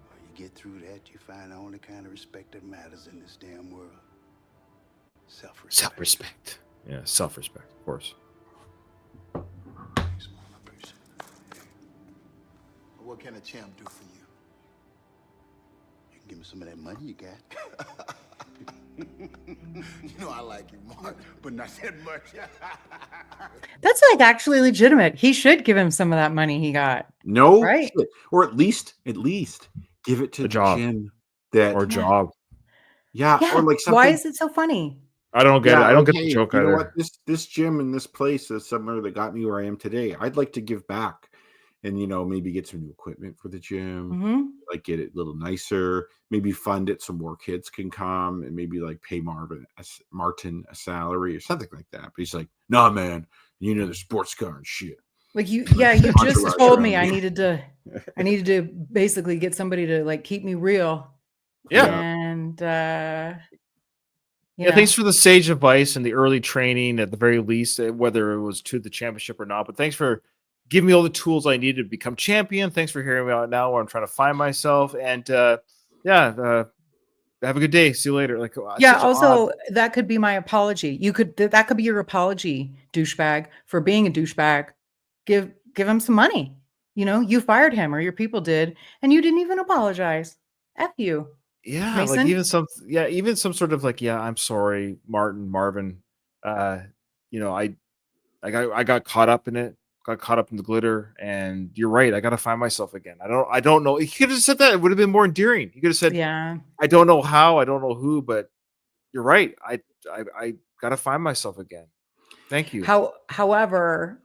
When you get through that, you find the only kind of respect that matters in this damn world. Self-respect. Self-respect. Yeah, self-respect, of course. Thanks, Mom. I appreciate it. What can a champ do for you? You can give me some of that money you got. You know I like you, Mark, but not that much. That's like actually legitimate. He should give him some of that money he got. No, right? Shit. Or at least give it to the gym. Job. Yeah, or like something. Why is it so funny? I don't get it. I don't get the joke either. You know what? This gym and this place is somewhere that got me where I am today. I'd like to give back, and maybe get some new equipment for the gym, like get it a little nicer, maybe fund it so more kids can come, and maybe like pay Martin a salary or something like that. But he's like, "Nah, man, the sports car and shit." Like you just told me I needed to basically get somebody to like keep me real. Yeah. And thanks for the sage advice and the early training at the very least, whether it was to the championship or not. But thanks for giving me all the tools I needed to become champion. Thanks for hearing me out now where I'm trying to find myself. And have a good day. See you later. Like, also that could be my apology. That could be your apology, douchebag, for being a douchebag. Give him some money. You fired him, or your people did, and you didn't even apologize. F you. Yeah, Mason? like even some sort of like, I'm sorry, Marvin. I got caught up in it. got caught up in the glitter, and you're right. I got to find myself again. I don't know. He could have said that. It would have been more endearing. He could have said, Yeah. I don't know how, I don't know who, but you're right. I got to find myself again. Thank you. However,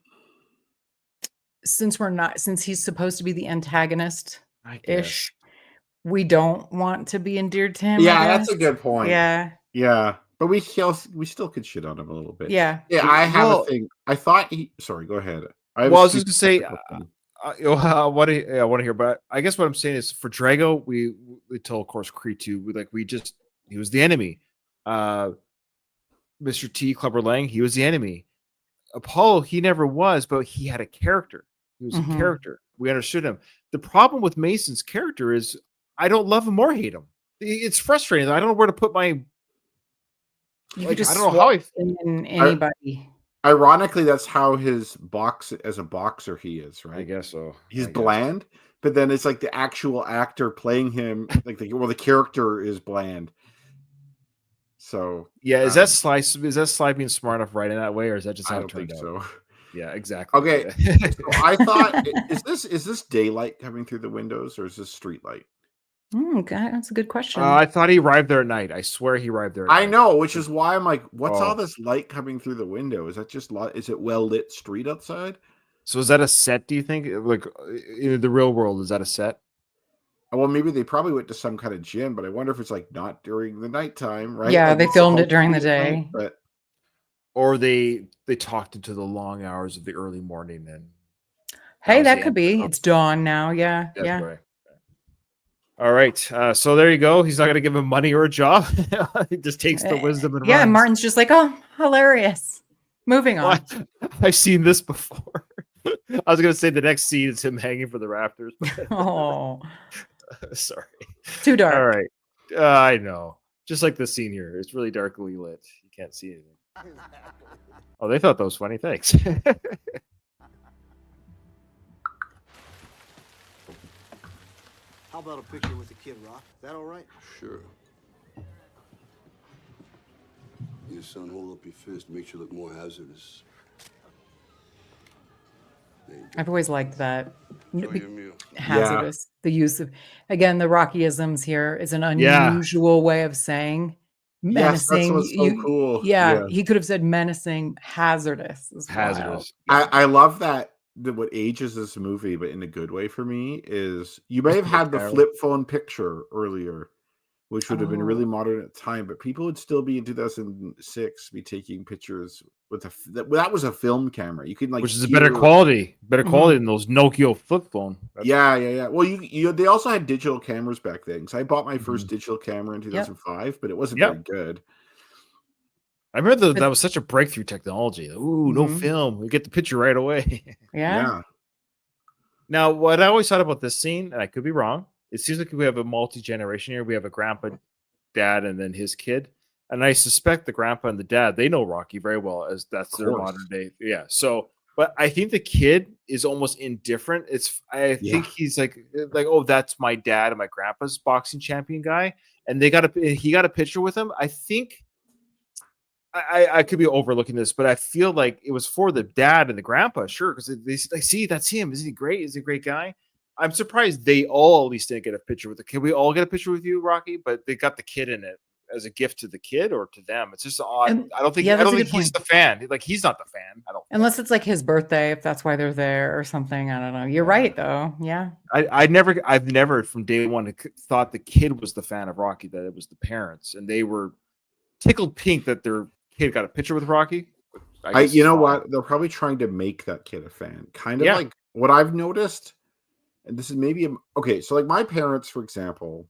since he's supposed to be the antagonist I guess. ish, we don't want to be endeared to him. Yeah, I that's a guess. good point. Yeah. Yeah, but we still could shit on him a little bit. Yeah. Yeah, I have Well- a thing. I thought he. Sorry, go ahead. Well, I was just gonna say, I want to hear, but I guess what I'm saying is for Drago, we told, of course, Creed 2, he was the enemy. Mr. T, Clubber Lang, he was the enemy. Apollo, he never was, but he had a character. He was Mhm. a character. We understood him. The problem with Mason's character is I don't love him or hate him. It's frustrating. I don't know where to put my. You Like, could just I don't know how I. in anybody. Ironically, that's how his as a boxer he is, right? I guess so. He's I guess. bland, but then it's like the actual actor playing him, like the character is bland. So Yeah, is that Sly? Is that Sly being smart enough writing that way, or is that just I how don't it turned think out? so. Yeah, exactly. Okay, so I thought, is this daylight coming through the windows, or is this street light? God, that's a good question. I thought he arrived there at night. I swear he arrived there. At I night. know, which is why I'm like, what's all Oh. this light coming through the window? Is that just is it well lit street outside? So is that a set? Do you think, like in the real world, is that a set? Well, maybe they probably went to some kind of gym, but I wonder if it's like not during the nighttime, right? Yeah, Like, they it's filmed it supposed to during be the at night, day. but Or they talked into the long hours of the early morning and. Hey, was that the could end. be. It's dawn now. Yeah. That's Yeah. right. All right. So there you go. He's not going to give him money or a job. He just takes the wisdom and Yeah. runs. Martin's just like, oh, hilarious. Moving on. I've seen this before. I was going to say the next scene is him hanging for the rafters. But Oh, sorry. too dark. All right. I know. Just like the scene here. It's really darkly lit. You can't see anything. Oh, they thought that was funny. Thanks. How about a picture with the kid, Rock? Is that all right? Sure. Your son, hold up your fist. Makes you look more hazardous. There you go. I've always liked that. Enjoy your meal. Hazardous. The use of, again, the Rockyisms here is an Yeah. unusual way of saying yes, that's menacing. what's so cool. Yeah, he could have said menacing, hazardous. Is wild. Hazardous. I love that what ages this movie, but in a good way for me, is you may have had the flip phone picture earlier, which would have been really modern at the time, but people would still be in 2006 be taking pictures with that was a film camera. You could like, which is a better quality than those Nokia flip phone. Yeah. Well, they also had digital cameras back then. So I bought my first digital camera in 2005, but it wasn't very good. I remember that was such a breakthrough technology. Ooh, no film. We get the picture right away. Yeah. Now, what I always thought about this scene, and I could be wrong, it seems like we have a multi-generation here. We have a grandpa, dad, and then his kid. And I suspect the grandpa and the dad, they know Rocky very well, as that's their modern day. Yeah. So, but I think the kid is almost indifferent. I think he's like, oh, that's my dad and my grandpa's boxing champion guy. And he got a picture with him. I think I could be overlooking this, but I feel like it was for the dad and the grandpa, sure, because they see that's him. Is he great? Is he a great guy? I'm surprised they all at least didn't get a picture with the kid. We all get a picture with you, Rocky, but they got the kid in it as a gift to the kid or to them. It's just odd. I don't think he's the fan. Like, he's not the fan. Unless it's like his birthday, if that's why they're there or something. I don't know. You're right though. Yeah. I've never from day one thought the kid was the fan of Rocky, that it was the parents, and they were tickled pink that their kid got a picture with Rocky. You know what? They're probably trying to make that kid a fan. Kind of like what I've noticed. And this is maybe okay. So like my parents, for example,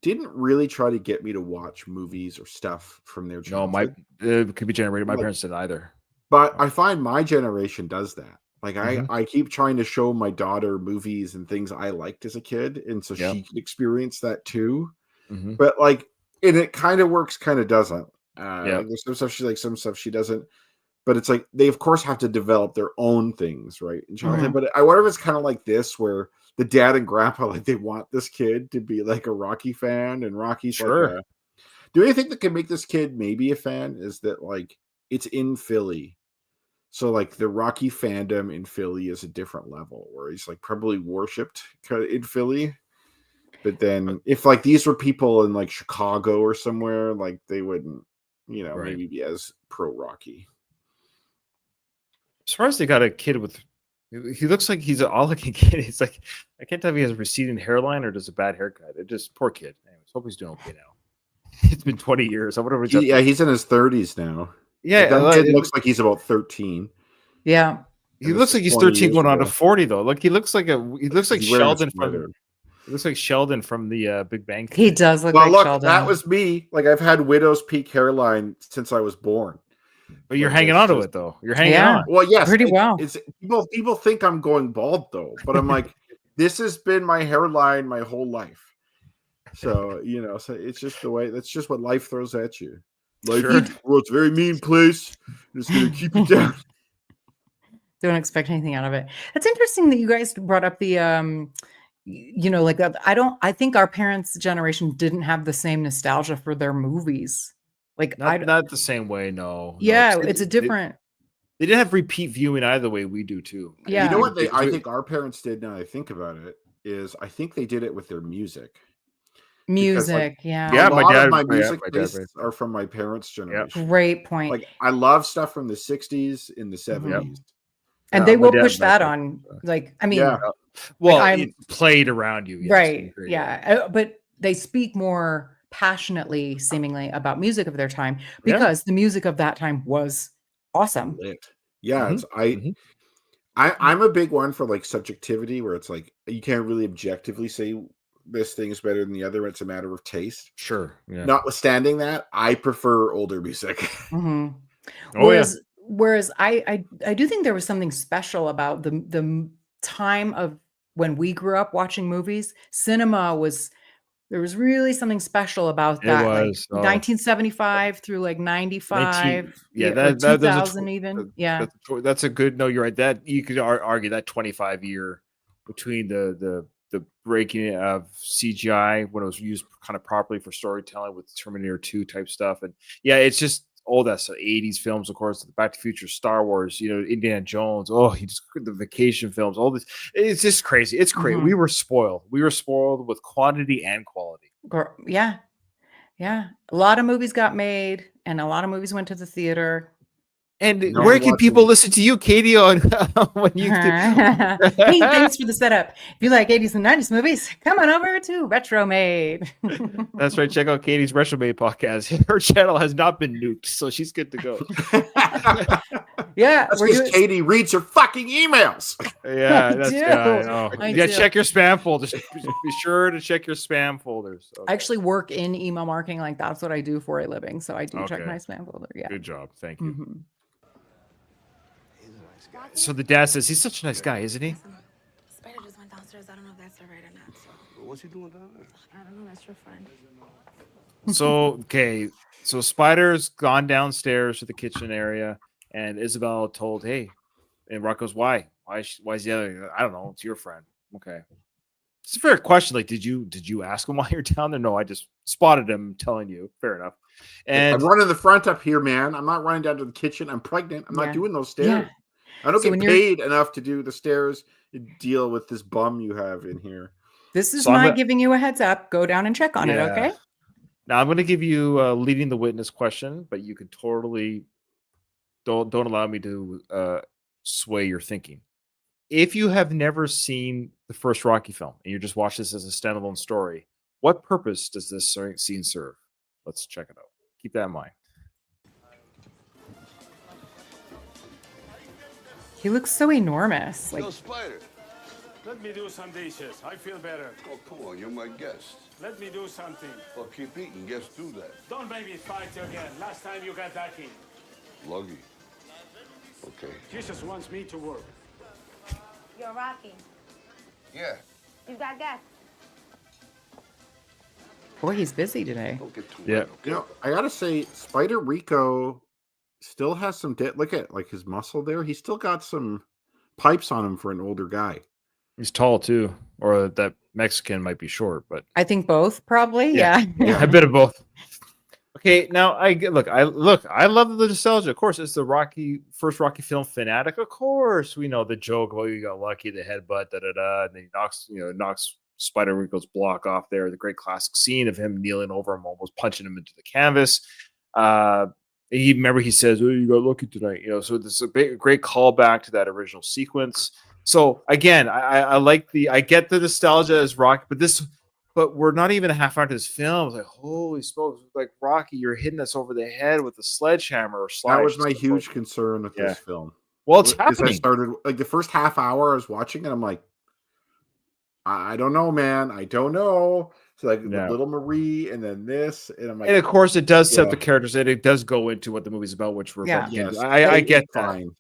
didn't really try to get me to watch movies or stuff from their childhood. No, it could be generated. My parents didn't either. But I find my generation does that. Like I keep trying to show my daughter movies and things I liked as a kid, and so she can experience that too. But like, and it kind of works, kind of doesn't. There's some stuff she likes, some stuff she doesn't. But it's like they, of course, have to develop their own things, right? In childhood. But I wonder if it's kind of like this, where the dad and grandpa, like, they want this kid to be like a Rocky fan, and Rocky's like do you think that can make this kid maybe a fan? Is that like it's in Philly, So like the Rocky fandom in Philly is a different level, where he's like probably worshipped in Philly. But then if like these were people in like Chicago or somewhere, like they wouldn't, Right. maybe be as pro Rocky. I'm surprised they got a kid with. He looks like he's an odd-looking kid. He's like, I can't tell if he has a receding hairline or just a bad haircut. It just poor kid. Anyways, hope he's doing okay now. It's been 20 years. I wonder if He's in his 30s now. Yeah, Like, that kid looks like he's about 13. Yeah. He looks like he's 13 going on to 40 though. Look, he looks like Sheldon from. It looks like Sheldon from the Big Bang Theory. He does look like Sheldon. That was me. Like I've had widow's peak hairline since I was born. But you're hanging on to it though. You're hanging on. Well, yes, pretty well. It's people think I'm going bald though, but I'm like, this has been my hairline my whole life. So so it's just the way. That's just what life throws at you. Life, it's a very mean place. It's gonna keep you down. Don't expect anything out of it. It's interesting that you guys brought up the like that. I think our parents' generation didn't have the same nostalgia for their movies. Like not the same way, no. Yeah, it's a different. They didn't have repeat viewing either way we do too. Yeah. You know what I think our parents did, now I think about it, is I think they did it with their music. Music, yeah. My music tastes are from my parents' generation. Great point. Like I love stuff from the 60s in the 70s. And they will push that on, like, I mean, well, it played around you, yes, right? Yeah, but they speak more passionately, seemingly, about music of their time because the music of that time was awesome. Yeah, I'm a big one for like subjectivity, where it's like you can't really objectively say this thing is better than the other. It's a matter of taste. Sure. Yeah. Notwithstanding that, I prefer older music. Mm-hmm. Oh, Whereas I do think there was something special about the time of when we grew up watching movies. Cinema there was really something special about that. It was, like 1975 through like 95. 2000 even. Yeah. That's a good. No, you're right. That you could argue that 25 year between the breaking of CGI when it was used kind of properly for storytelling with Terminator 2 type stuff. And yeah, it's just all that 80s films, of course, Back to the Future, Star Wars, Indiana Jones. Oh, the vacation films, all this. It's just crazy. It's crazy. Mm-hmm. We were spoiled. We were spoiled with quantity and quality. Yeah. Yeah. A lot of movies got made and a lot of movies went to the theater. And where can people listen to you, Katie, on when you Hey, thanks for the setup. If you like 80s and 90s movies, come on over to Retro Made. That's right. Check out Katie's Retro Made podcast. Her channel has not been nuked, so she's good to go. Yeah. That's because Katie reads her fucking emails. Yeah, that's I do. Check your spam folders. Be sure to check your spam folders. Okay. I actually work in email marketing. Like that's what I do for a living. So I do check my spam folder. Yeah. Good job. Thank you. Mm-hmm. So the dad says he's such a nice guy, isn't he? Spider just went downstairs. I don't know if that's her right or not. So. What's he doing down there? I don't know. That's your friend. So Spider's gone downstairs to the kitchen area, and Isabel told, "Hey," and Rock goes, "Why? Why is the other? I don't know. It's your friend." Okay, it's a fair question. Like, did you ask him why you're down there? No, I just spotted him telling you. Fair enough. And I'm running the front up here, man. I'm not running down to the kitchen. I'm pregnant. I'm not doing those stairs. Yeah. I don't get paid enough to do the stairs. Deal with this bum you have in here. This is my giving you a heads up. Go down and check on it, okay? Now I'm going to give you a leading the witness question, but you can totally don't allow me to sway your thinking. If you have never seen the first Rocky film and you just watch this as a standalone story, what purpose does this scene serve? Let's check it out. Keep that in mind. He looks so enormous. Like, No, Spider. Let me do some dishes. I feel better. Oh, come on. You're my guest. Let me do something. Well, keep eating. Guests do that. Don't make me fight you again. Last time you got lucky. Luggy. Okay. Jesus wants me to work. You're Rocky. Yeah. You got gas. boy, he's busy today. Don't get too Yeah. wet, okay? I gotta say, Spider Rico still has some look at like his muscle there. He's still got some pipes on him for an older guy. He's tall too, or that Mexican might be short, but I think both, probably. Yeah. a bit of both. Okay, now I love the nostalgia. Of course, it's the first Rocky film fanatic. Of course, we know the joke about you got lucky, the headbutt, and then he knocks Spider-Winkle's block off there. The great classic scene of him kneeling over him, almost punching him into the canvas. He says, "Oh, you got lucky tonight," So this is great callback to that original sequence. So again, I get the nostalgia as Rocky, but we're not even a half hour into this film. It's like, holy smokes, like Rocky, you're hitting us over the head with a sledgehammer or slide. That was my huge concern with this film. Well, it's Because happening. I started like the first half hour I was watching it, I'm like, I don't know, man. I don't know. So like the little Marie and then this, and I'm like, and of course it does set up the characters, and it does go into what the movie's about, which we're about to get into. I get that. fine.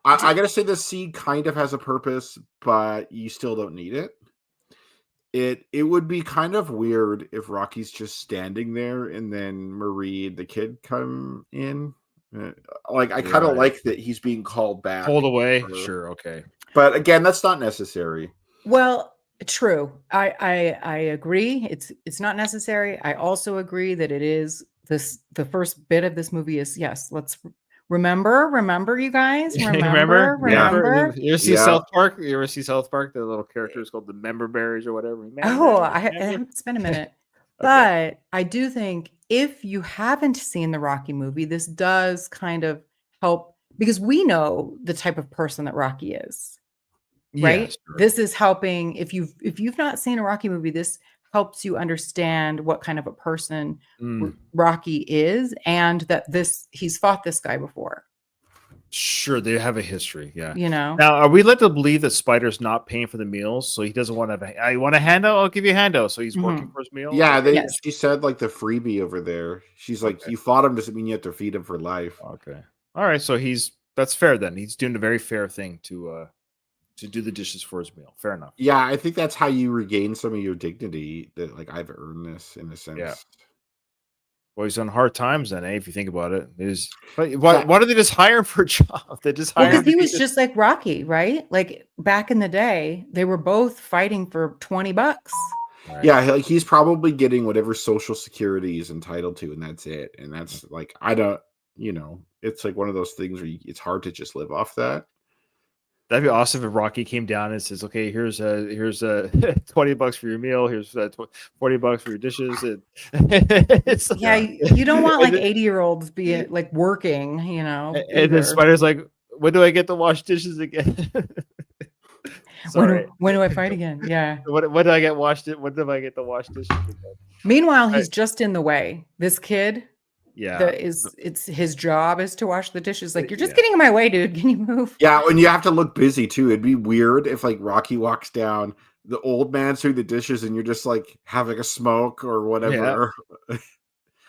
I gotta say the seed kind of has a purpose, but you still don't need it. It would be kind of weird if Rocky's just standing there and then Marie the kid come in. Like I kind of like that he's being called back, pulled away. Sure, okay, but again, that's not necessary. Well, true. I agree. It's not necessary. I also agree that it is the first bit of this movie is yes. Let's remember you guys. Remember. You ever see South Park? You ever see South Park? The little character is called the member berries or whatever. I haven't spent a minute. But I do think if you haven't seen the Rocky movie, this does kind of help because we know the type of person that Rocky is. Right? Yes, sure. This is helping if you've not seen a Rocky movie, this helps you understand what kind of a person Rocky is and that he's fought this guy before. Sure, they have a history. Yeah. Now, are we led to believe that Spider's not paying for the meals, so he doesn't want to have you want a handout? I'll give you a handout. So he's working for his meal. Yeah, she said like the freebie over there. She's like, you fought him doesn't mean you have to feed him for life. Okay. All right. So that's fair then. He's doing a very fair thing to do the dishes for his meal. Fair enough. Yeah, I think that's how you regain some of your dignity. That like I've earned this in a sense. Yeah. Well, he's on hard times then, if you think about it. But why do they just hire him for a job? They just hire him because he was just like Rocky, right? Like back in the day, they were both fighting for $20. Right. Yeah, like he's probably getting whatever social security he's entitled to, and that's it. And that's like I don't, it's like one of those things where it's hard to just live off that. That'd be awesome if Rocky came down and says, "Okay, here's $20 for your meal. Here's $40 for your dishes." You don't want like 80-year-olds be like working, And then Spider's like, "When do I get to wash dishes again?" Sorry. When do I fight again? Yeah. When do I get washed? When do I get to wash dishes again? Meanwhile, he's just in the way. This kid. Yeah, it's his job is to wash the dishes. Like you're just getting in my way, dude. Can you move? Yeah, and you have to look busy too. It'd be weird if like Rocky walks down, the old man's doing the dishes, and you're just like having a smoke or whatever. Yeah.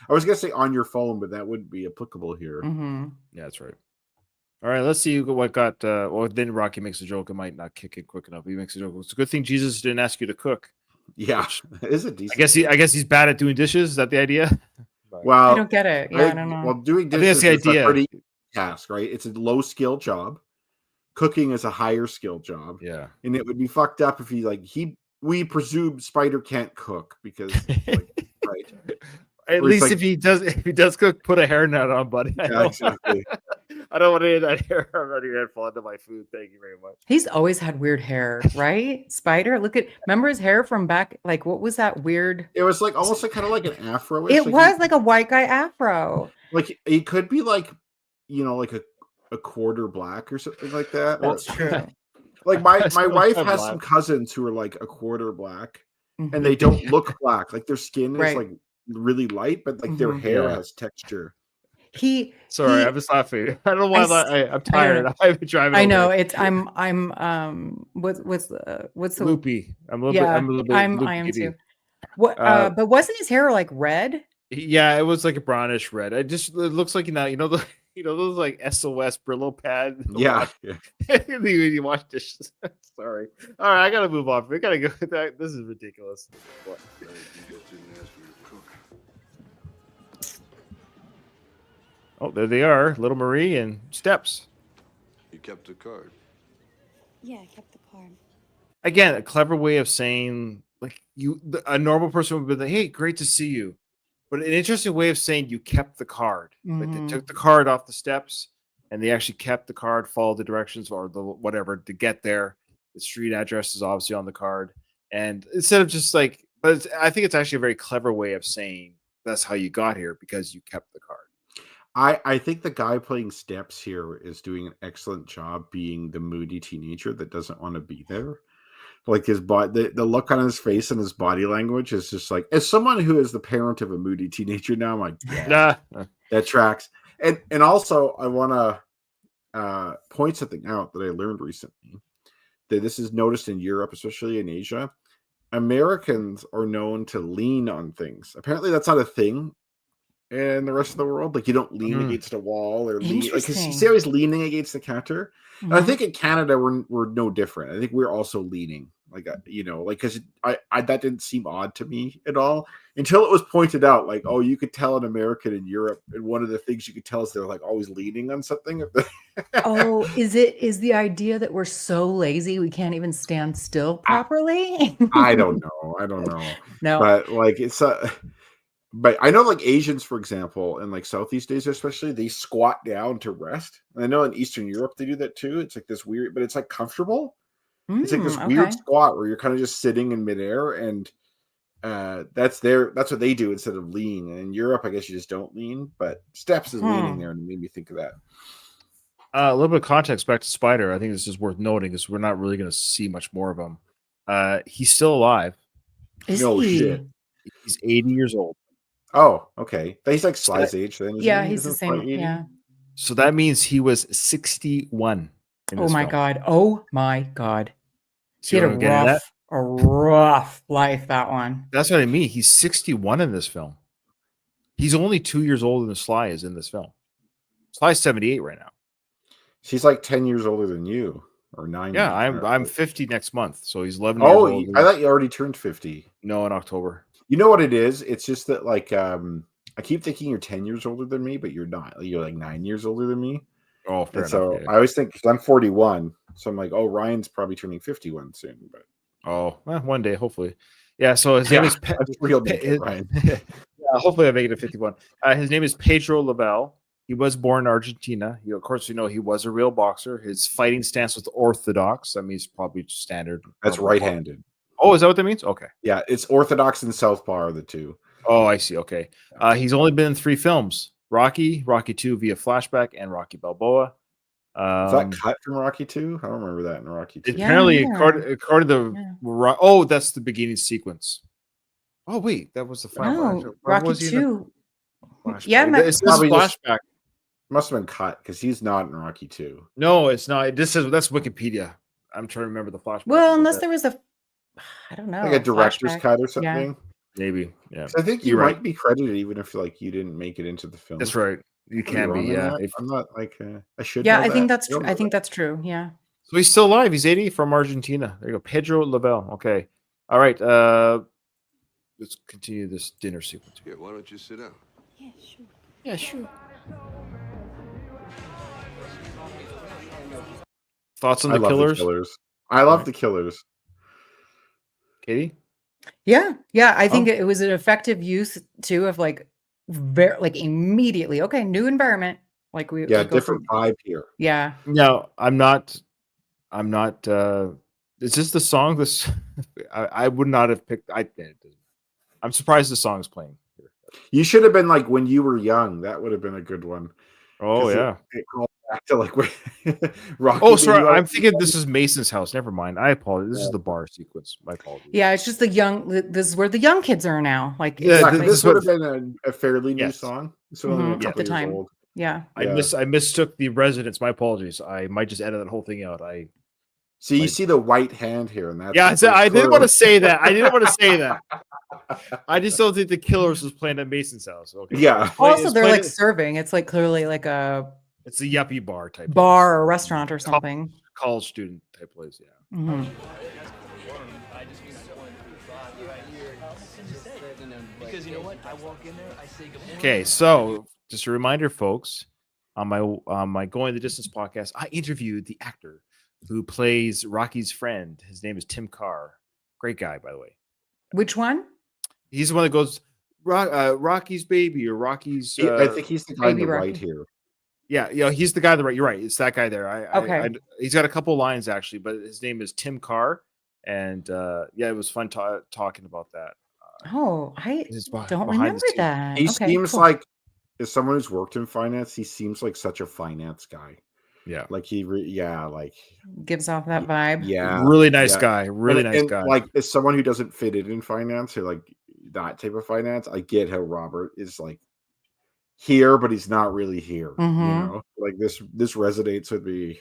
I was gonna say on your phone, but that wouldn't be applicable here. Mm-hmm. Yeah, that's right. All right, let's see what got. Well, then Rocky makes a joke. It might not kick it quick enough. He makes a joke. It's a good thing Jesus didn't ask you to cook. Yeah, is it decent? I guess he's bad at doing dishes. Is that the idea? Well, I don't get it. Yeah, I don't know. Well, doing dishes is a pretty task, right? It's a low skill job. Cooking is a higher skill job. Yeah, and it would be fucked up if we presume Spider can't cook because, right? At least if he does cook, put a hairnet on, buddy. Exactly. I don't want any of that hair on your head fall into my food. Thank you very much. He's always had weird hair, right? Spider, remember his hair from back? Like, what was that weird? It was like almost like kind of like an afro. It was like a white guy afro. Like it could be like, like a quarter black or something like that. That's true. Like my wife has some cousins who are like a quarter black, and they don't look black. Like their skin is like really light, but like their hair has texture. I'm just laughing. I don't know why I'm tired. I've been driving. I know it's. I'm. What's the loopy? I'm a little bit. I am too. What? But wasn't his hair like red? Yeah, it was like a brownish red. It looks like those like SOS Brillo pad. Yeah. When you wash dishes. Sorry. All right, I gotta move on. We gotta go. This is ridiculous. What? Oh, there they are, Little Marie and Steps. You kept the card. Yeah, I kept the card. Again, a clever way of saying, like a normal person would be like, "Hey, great to see you." But an interesting way of saying you kept the card. Like they Mhm. took the card off the steps and they actually kept the card, followed the directions or the whatever to get there. The street address is obviously on the card. And instead of just like, I think it's actually a very clever way of saying that's how you got here because you kept the card. I think the guy playing Steps here is doing an excellent job being the moody teenager that doesn't want to be there. Like his body, the look on his face and his body language is just like, as someone who is the parent of a moody teenager now, I'm like, yeah, that tracks. And also, I want to point something out that I learned recently that this is noticed in Europe, especially in Asia. Americans are known to lean on things. Apparently, that's not a thing in the rest of the world. Like you don't lean against a wall or lean, like you see always leaning against the counter. And I think in Canada we're no different. I think we're also leaning, like because I that didn't seem odd to me at all until it was pointed out. Like, oh, you could tell an American in Europe, and one of the things you could tell is they're like always leaning on something. Oh, is the idea that we're so lazy we can't even stand still properly? I don't know. No. But like it's but I know like Asians, for example, and like Southeast Asia especially, they squat down to rest. And I know in Eastern Europe they do that too. It's like this weird, but it's like comfortable. It's like this weird squat where you're kind of just sitting in midair, and that's what they do instead of lean. And in Europe, I guess you just don't lean, but Steps is leaning there, and it made me think of that. A little bit of context back to Spider. I think this is worth noting because we're not really going to see much more of him. He's still alive. No shit. He's 80 years old. Oh, okay. He's like Sly's age then. Yeah, he's the same. Yeah. So that means he was 61. Oh my god. Oh my god. See he had a rough life, that one. That's what I mean. He's 61 in this film. He's only 2 years older than Sly is in this film. Sly's 78 right now. She's like 10 years older than you, or 9. Yeah, I'm 50 next month, so he's 11 years old. I thought you already turned 50. No, in October. You know what it is? It's just that like I keep thinking you're 10 years older than me, but you're not. You're like 9 years older than me. Oh, fair enough. So yeah. I always think, because I'm 41, so I'm like, oh, Ryan's probably turning 51 soon. But one day, hopefully. Yeah. So his name is Ryan. Yeah, hopefully I make it to 51. His name is Pedro Lavelle. He was born in Argentina. Of course, he was a real boxer. His fighting stance was orthodox. That means probably standard. That's right-handed. Oh, is that what that means? Okay. Yeah, it's orthodox and southpaw are the two. Oh, I see. Okay. He's only been in 3 films: Rocky, Rocky 2 via flashback, and Rocky Balboa. Is that cut from Rocky 2? I don't remember that in Rocky 2. Apparently, according to that's the beginning sequence. Oh wait, that was the final. No, Rocky 2. Yeah, it's probably flashback. Must have been cut because he's not in Rocky 2. No, it's not. This says that's Wikipedia. I'm trying to remember the flashback. Well, unless there was I don't know, like a director's flashback. cut or something. Yeah. Maybe. Yeah. So I think you might be credited even if like you didn't make it into the film. That's right. You can be. Yeah. I'm not like I should. Yeah, know I think that. that's true. I think that's true. Yeah. So he's still alive. He's 80 from Argentina. There you go. Pedro Lavelle. Okay. All right. Let's continue this dinner sequence. Here, why don't you sit down? Yeah, sure. Yeah, sure. Thoughts on the Killers? I love the Killers. Katie? Yeah. I think it was an effective use too of like immediately. Okay, new environment. Like we different vibe here. Yeah. No, I'm not. Is this the song? This I would not have picked. I'm surprised the song is playing. You should have been like when you were young. That would have been a good one. Oh yeah. It called back to like Rocky. Oh, sorry. I'm thinking this is Mason's house. Never mind. I apologize. This is the bar sequence. My apologies. Yeah, it's just this is where the young kids are now. Like this would have been a fairly new song. At the time. Old. Yeah. I mistook the residents. My apologies. I might just edit that whole thing out. You see the white hand here, and that's I didn't want to say that. I just don't think the Killers was playing at Mason's house. Okay. Yeah. Also, they're like serving. It's like clearly like it's a yuppie bar type bar or restaurant or something. College student type place. Yeah. Mm-hmm. Okay, so just a reminder, folks, on my Going the Distance podcast, I interviewed the actor who plays Rocky's friend. His name is Tim Carr. Great guy, by the way. Which one? He's the one that goes, Rocky's baby or Rocky's. I think he's the guy on Baby the right Rocky. here. Yeah, he's the guy on the right. You're right. It's that guy there. Okay. He's got a couple lines actually, but his name is Tim Carr, and yeah, it was fun talking about that. Oh, I It's don't behind the remember scenes. that. He Okay, seems cool. like, as someone who's worked in finance, he seems like such a finance guy. Yeah, Like like Gives off that vibe. yeah, really nice yeah. guy. Really nice And guy. like, as someone who doesn't fit in finance or like that type of finance, I get how Robert is like here, but he's not really here. Mhm. Like this resonates with me.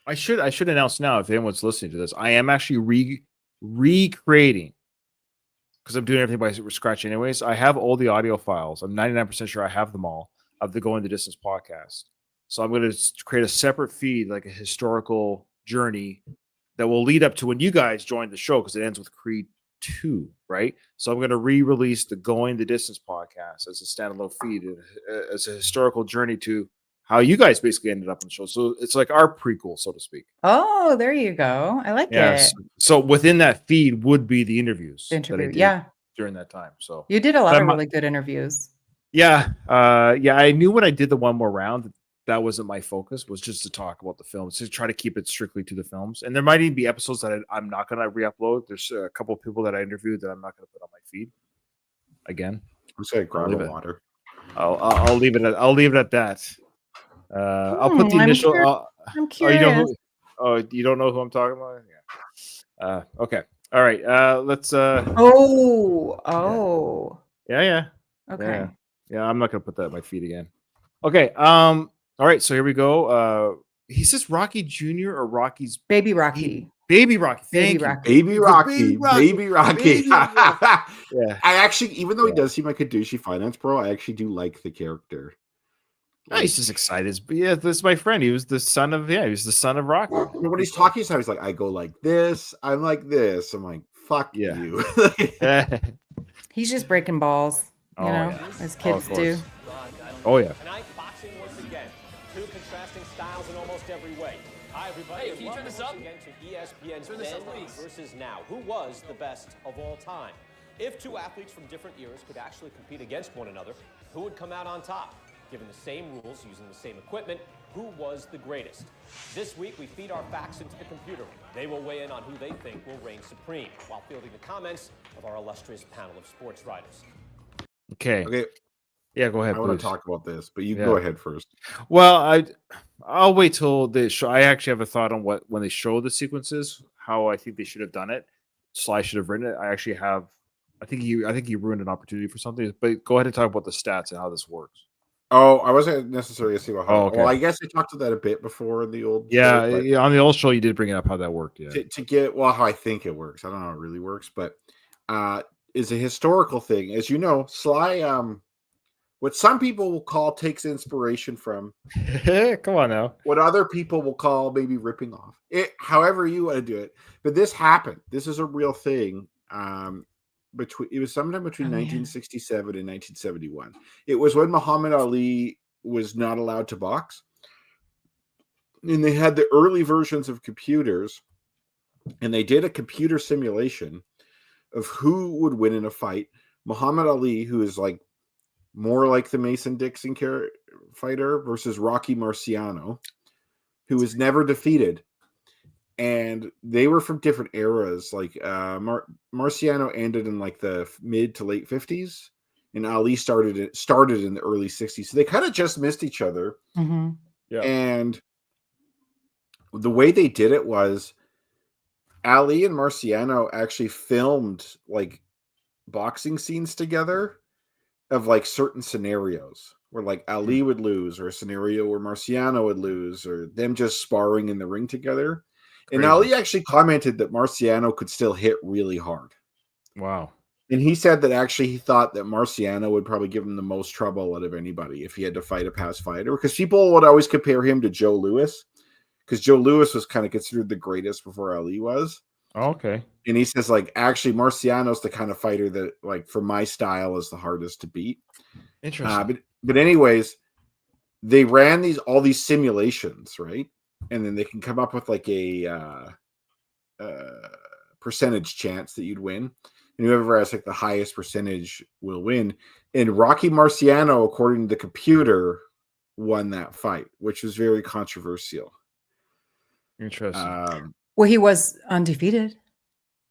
I should announce now if anyone's listening to this, I am actually recreating because I'm doing everything by scratch anyways. I have all the audio files. I'm 99% sure I have them all of the Going the Distance podcast. So I'm going to create a separate feed, like a historical journey that will lead up to when you guys join the show because it ends with Creed 2, right? So I'm going to re-release the Going the Distance podcast as a standalone feed, as a historical journey to how you guys basically ended up on the show. So it's like our prequel, so to speak. Oh, there you go. I like Yes. it. So within that feed would be the interviews The that I interview. did Yeah. during that time. So You did a lot But of I'm- really good interviews. yeah, I knew when I did the one more round that wasn't my focus, was just to talk about the films, to try to keep it strictly to the films. And there might even be episodes that I'm not going to re-upload. There's a couple of people that I interviewed that I'm not going to put on my feed again. I'm just gonna grab leave a it. water. I'll leave it at that. I'll put the I'm initial. I'm Oh, you know curious. who? Oh, you don't know who I'm talking about? Yeah. Okay. All right. Let's. Oh. Yeah. Okay. Yeah. I'm not gonna put that in my feed again. Okay. All right. So here we go. He says Rocky Jr. or Rocky's Baby Rocky. Baby Rocky. Thank Baby you. Rocky. Baby Rocky. Baby Rocky. Yeah. I actually, even though he Yeah. does seem like a douchey finance bro, I actually do like the character. He's just excited. But yeah, this is my friend. He was the son of Rocky. When he's talking, he's like, I go like this, I'm like this. I'm like, fuck Yeah. you. He's just breaking balls, Oh, yeah. as Oh, kids of do. course. Oh yeah. Tonight, boxing once again. Two contrasting styles in almost every way. Hi, everybody. Hey, can you turn this up? Again to ESPN's Turn this Then up, please. versus Now. Who was the best of all time? If two athletes from different eras could actually compete against one another, who would come out on top? Given the same rules, using the same equipment, who was the greatest? This week, we feed our facts into the computer. They will weigh in on who they think will reign supreme, while fielding the comments of our illustrious panel of sports writers. Okay. Yeah, go ahead. I want please. to talk about this, but you Yeah. go ahead first. Well, I'll wait till they show. I actually have a thought on when they show the sequences, how I think they should have done it. Sly should have written it. I actually have. I think he ruined an opportunity for something. But go ahead and talk about the stats and how this works. Oh, I wasn't necessarily see what. Oh, okay. Well, I guess I talked to that a bit before in the old. Yeah, show, but yeah, on the old show you did bring it up how that worked. Yeah. to get how I think it works. I don't know how it really works, but is a historical thing. As you know, Sly, what some people will call takes inspiration from, Come on now. what other people will call maybe ripping off. It, however you want to do it. But this happened. This is a real thing. It was sometime between 1967 and 1971. It was when Muhammad Ali was not allowed to box, and they had the early versions of computers, and they did a computer simulation of who would win in a fight. Muhammad Ali, who is like more like the Mason Dixon fighter, versus Rocky Marciano, who was never defeated. And they were from different eras. Like Marciano ended in like the mid to late 50s, and Ali started in the early 60s. So they kind of just missed each other. Mm-hmm. Yeah. And the way they did it was Ali and Marciano actually filmed like boxing scenes together of like certain scenarios where like Ali would lose, or a scenario where Marciano would lose, or them just sparring in the ring together. And Ali actually commented that Marciano could still hit really hard. Wow. And he said that actually he thought that Marciano would probably give him the most trouble out of anybody if he had to fight a past fighter, because people would always compare him to Joe Louis, because Joe Louis was kind of considered the greatest before Ali was. Oh, okay. And he says, like, actually, Marciano's the kind of fighter that, like, for my style is the hardest to beat. Interesting. But anyways, they ran all these simulations, right? And then they can come up with like a percentage chance that you'd win. and whoever has like the highest percentage will win. And Rocky Marciano, according to the computer, won that fight, which was very controversial. Interesting. Well, he was undefeated,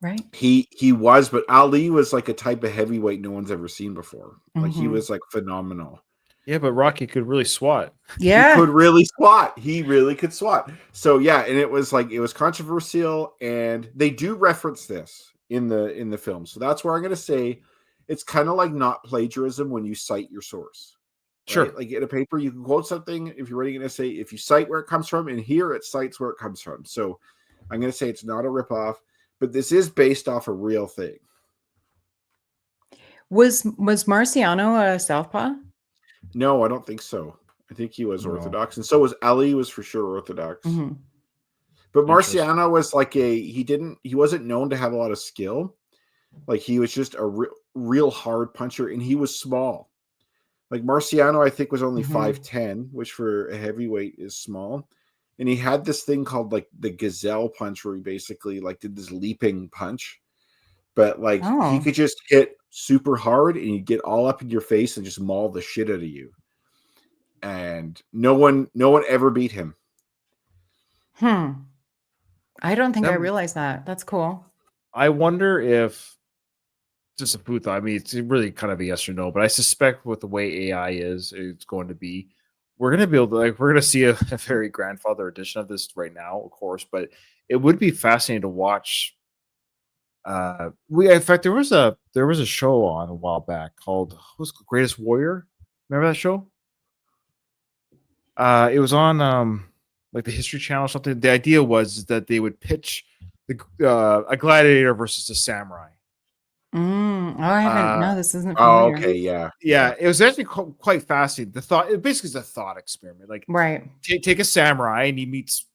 right? He was, but Ali was like a type of heavyweight no one's ever seen before. Like he was like phenomenal. Yeah, but Rocky could really swat. Yeah. He could really swat. He really could swat. So yeah, and it was controversial, and they do reference this in the film. So that's where I'm gonna say it's kind of like not plagiarism when you cite your source. Sure. Right? Like in a paper, you can quote something if you're writing an essay, if you cite where it comes from, and here it cites where it comes from. So I'm gonna say it's not a ripoff, but this is based off a real thing. Was Marciano a southpaw? No, I don't think so. I think he was No. Orthodox, and so was Ali. Was for sure Orthodox. Mm-hmm. But Marciano was like he wasn't known to have a lot of skill. Like he was just a real hard puncher, and he was small. Like Marciano, I think was only 5'10", which for a heavyweight is small. And he had this thing called like the gazelle punch, where he basically like did this leaping punch. But like he could just hit super hard, and he'd get all up in your face and just maul the shit out of you. And no one ever beat him. I don't think I realized that. That's cool. I wonder if, just a food thought, I mean, it's really kind of a yes or no, but I suspect with the way AI is, it's going to be, we're going to be able to, like, we're going to see a very grandfather edition of this right now, of course, but it would be fascinating to watch. In fact, there was a show on a while back called, what was it, Greatest Warrior? Remember that show? It was on like the History Channel or something. The idea was that they would pitch a gladiator versus a samurai. I haven't. No, this isn't Oh, familiar. okay, yeah. It was actually quite fascinating. The thought, it basically is a thought experiment. Like, right, take a samurai, and he meets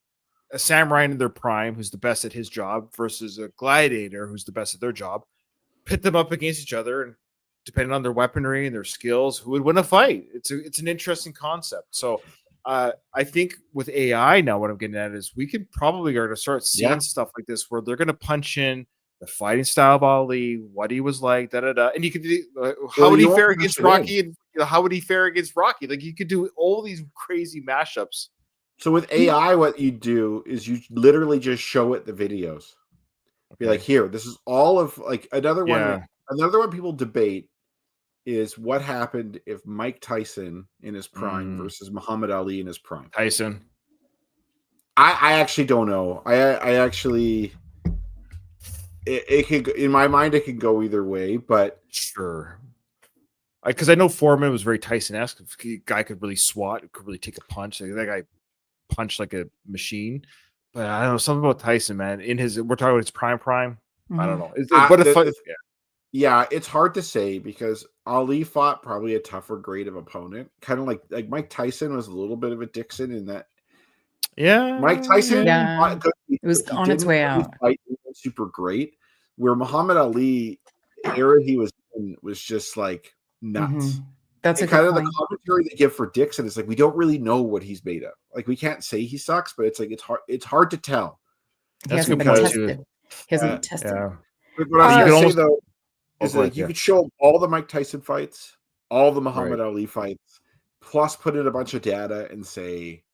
a samurai in their prime who's the best at his job versus a gladiator who's the best at their job. Pit them up against each other, and depending on their weaponry and their skills, who would win a fight. It's an interesting concept. So I think with AI now, what I'm getting at is we can probably are going to start seeing stuff like this where they're going to punch in the fighting style of Ali, what he was like, and you could do how would he fare against Rocky, and how would he fare against Rocky? Like you could do all these crazy mashups. So with AI, what you do is you literally just show it the videos. Be like, here, this is all of like another one. Another one people debate is what happened if Mike Tyson in his prime versus Muhammad Ali in his prime. Tyson. I actually don't know. I actually. It could, in my mind, it could go either way, but sure. Because I know Foreman was very Tyson-esque. Guy could really swat, could really take a punch. Like, that guy punched like a machine. But I don't know, something about Tyson, man. We're talking about his prime. I don't know. Yeah, it's hard to say because Ali fought probably a tougher grade of opponent. Kind of like Mike Tyson was a little bit of a Dixon in that. Yeah, Mike Tyson. It was on its way out. Super great. Where Muhammad Ali, the era he was in, was just like nuts. That's and kind of the commentary they give for Dixon is like we don't really know what he's made of. Like we can't say he sucks, but it's like it's hard to tell. That's a good point too. He hasn't been tested. Yeah. But what I was going to say though is like you could show all the Mike Tyson fights, all the Muhammad Ali fights, plus put in a bunch of data and say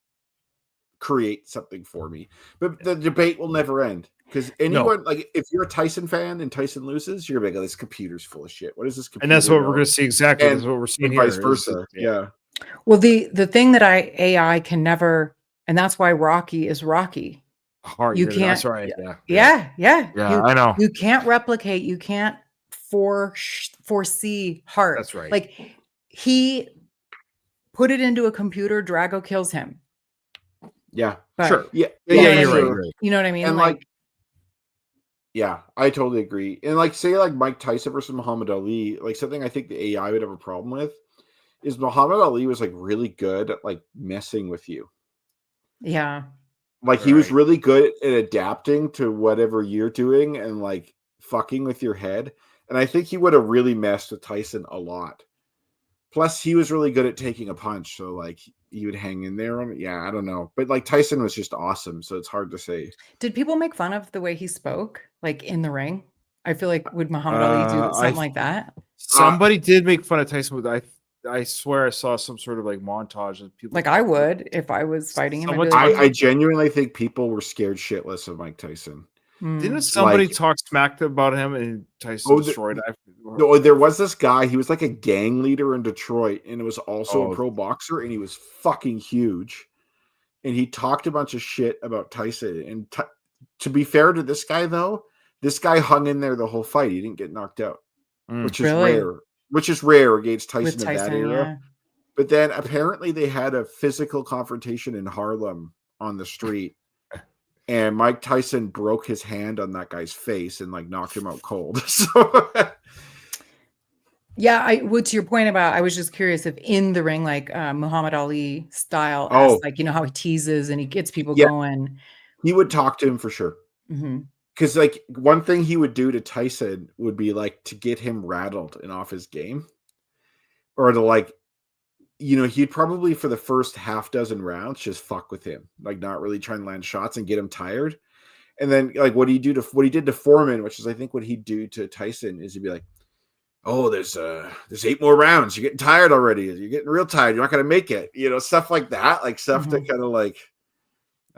create something for me. But the debate will never end. Because anyone, like, if you're a Tyson fan and Tyson loses, you're gonna be like, this computer's full of shit. What is this computer? And that's what we're going to see exactly. That's what we're seeing here. Vice versa. Yeah. Well, the thing that AI can never, and that's why Rocky is Rocky. Hard. You can't. That's right. Yeah. I know. You can't replicate. You can't foresee heart. That's right. Like he put it into a computer. Drago kills him. Yeah. But, sure. Yeah. You're right. You know what I mean? And like yeah, I totally agree. And like say like Mike Tyson versus Muhammad Ali, like something I think the AI would have a problem with is Muhammad Ali was like really good at like messing with you. Yeah. Like he was really good at adapting to whatever you're doing and like fucking with your head. And I think he would have really messed with Tyson a lot. Plus, he was really good at taking a punch, so like he would hang in there. Yeah, I don't know, but like Tyson was just awesome, so it's hard to say. Did people make fun of the way he spoke, like in the ring? I feel like would Muhammad Ali do I something like that? Somebody did make fun of Tyson with I swear I saw some sort of like montage of people. Like I would if I was fighting him. I'd be Someone like, I genuinely think people were scared shitless of Mike Tyson. Didn't somebody Like- talk smack about him and Tyson destroyed it? No, there was this guy. He was like a gang leader in Detroit, and it was also a pro boxer, and he was fucking huge. And he talked a bunch of shit about Tyson. And to be fair to this guy, though, this guy hung in there the whole fight. He didn't get knocked out, which is rare. Which is rare against Tyson in that era. Yeah. But then apparently they had a physical confrontation in Harlem on the street. And Mike Tyson broke his hand on that guy's face and like knocked him out cold. So yeah, to your point about, I was just curious if in the ring, like Muhammad Ali style, like, you know, how he teases and he gets people going. He would talk to him for sure. Because like one thing he would do to Tyson would be like to get him rattled and off his game, or to like, you know, he'd probably for the first half dozen rounds just fuck with him, like not really try and land shots and get him tired. And then like what he did to Foreman, which is I think what he'd do to Tyson, is he'd be like, oh, there's 8 more rounds. You're getting tired already. You're getting real tired. You're not going to make it. You know, stuff like that. Like stuff that kind of like,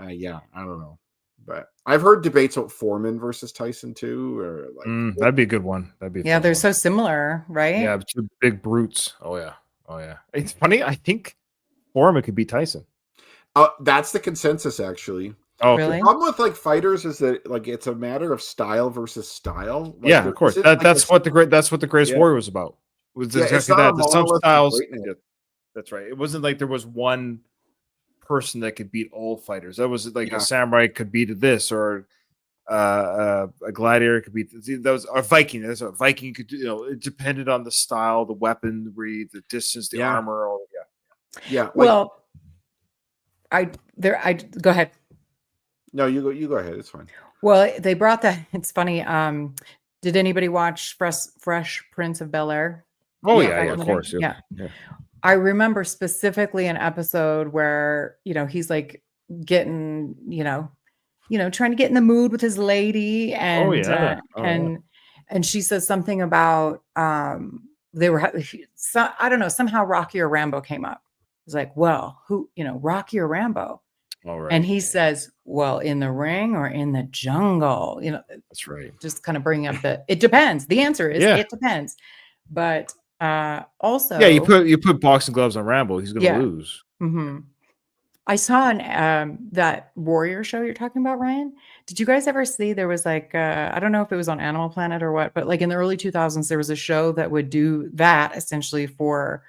yeah, I don't know. But I've heard debates about Foreman versus Tyson too. Or like that'd be a good one. That'd be they're so similar, right? Yeah, two big brutes. Oh yeah. It's funny. I think Foreman could beat Tyson. That's the consensus, actually. Oh, really? The problem with like fighters is that like it's a matter of style versus style. Like, yeah, of course. That's what the Greatest Warrior was about. It was exactly that. Some styles. Yeah, that's right. It wasn't like there was one person that could beat all fighters. That was like a samurai could beat this, or a gladiator could beat that was a Viking. That's a Viking could do. You know, it depended on the style, the weaponry, the distance, the armor. All yeah. Like, well, I go ahead. No, you go ahead. It's fine. Well, they brought that. It's funny. Did anybody watch Fresh Prince of Bel-Air? Oh yeah, of course. Yeah. I remember specifically an episode where, you know, he's like getting, you know, trying to get in the mood with his lady, and and she says something about they were I don't know, somehow Rocky or Rambo came up. It's like, well, who, you know, Rocky or Rambo? All right. And he says, well, in the ring or in the jungle? You know, that's right. Just kind of bring up it depends. The answer is it depends. But also, yeah, you put boxing gloves on Rambo, he's gonna lose. I saw that Warrior show you're talking about, Ryan. Did you guys ever see? There was like I don't know if it was on Animal Planet or what, but like in the early 2000s, there was a show that would do that essentially for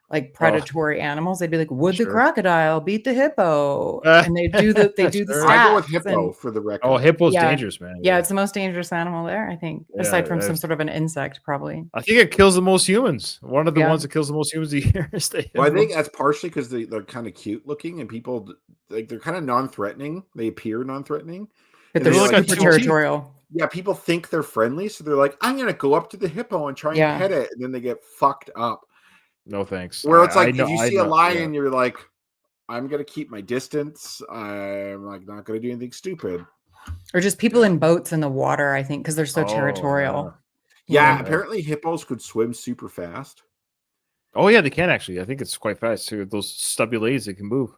like predatory animals. They'd be like, would the crocodile beat the hippo? And they do the stats. I go with hippo for the record. Oh, hippo's dangerous, man. Yeah, it's the most dangerous animal there, I think, aside from some sort of an insect, probably. I think it kills the most humans. One of the ones that kills the most humans a year is the hippo. Well, I think that's partially because they're kind of cute looking, and people like they're kind of non-threatening. They appear non-threatening, but they're super territorial. Yeah, people think they're friendly, so they're like, I'm gonna go up to the hippo and try and pet it, and then they get fucked up. No thanks. Where it's like if you see a lion, you're like, I'm gonna keep my distance. I'm like not gonna do anything stupid. Or just people in boats in the water, I think, because they're so territorial. Yeah, apparently hippos could swim super fast. Oh yeah, they can actually. I think it's quite fast too. Those stubby legs, they can move.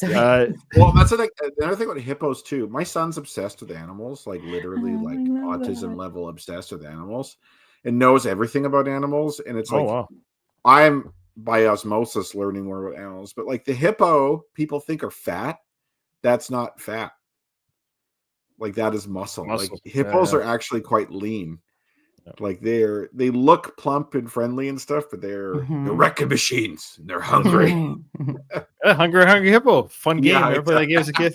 Well, that's another thing about hippos too. My son's obsessed with animals, like literally like autism level obsessed with animals, and knows everything about animals. And it's like, I'm by osmosis learning more about animals, but like the hippo people think are fat. That's not fat. Like that is muscle. Like hippos are actually quite lean. Like they look plump and friendly and stuff, but they're wrecking machines. And they're hungry. Hungry hippo. Fun game. Everybody like it as a kid.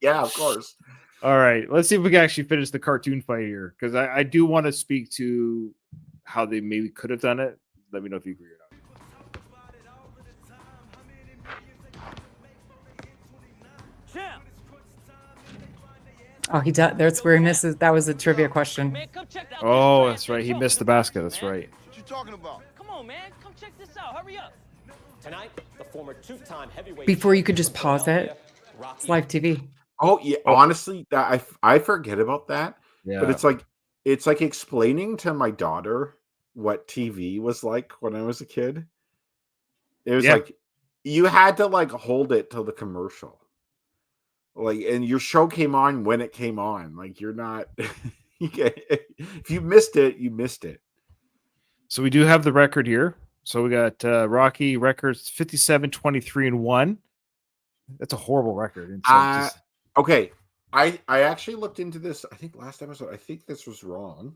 Yeah, of course. All right, let's see if we can actually finish the cartoon fight here, because I do want to speak to how they maybe could have done it. Let me know if you agree or not. Oh, he does. That's where he misses. That was a trivia question. Oh, that's right. He missed the basket. That's right. What you talking about? Come on, man. Come check this out. Hurry up. Tonight, the former two-time heavyweight. Before you could just pause it. It's live TV. Oh yeah. Honestly, I forget about that. Yeah. But it's like it's like explaining to my daughter what TV was like when I was a kid. It was like you had to like hold it till the commercial. Like, and your show came on when it came on. Like, you're not if you missed it, you missed it. So we do have the record here. So we got Rocky records 57, 23, and 1. That's a horrible record. And so okay. I actually looked into this, I think last episode. I think this was wrong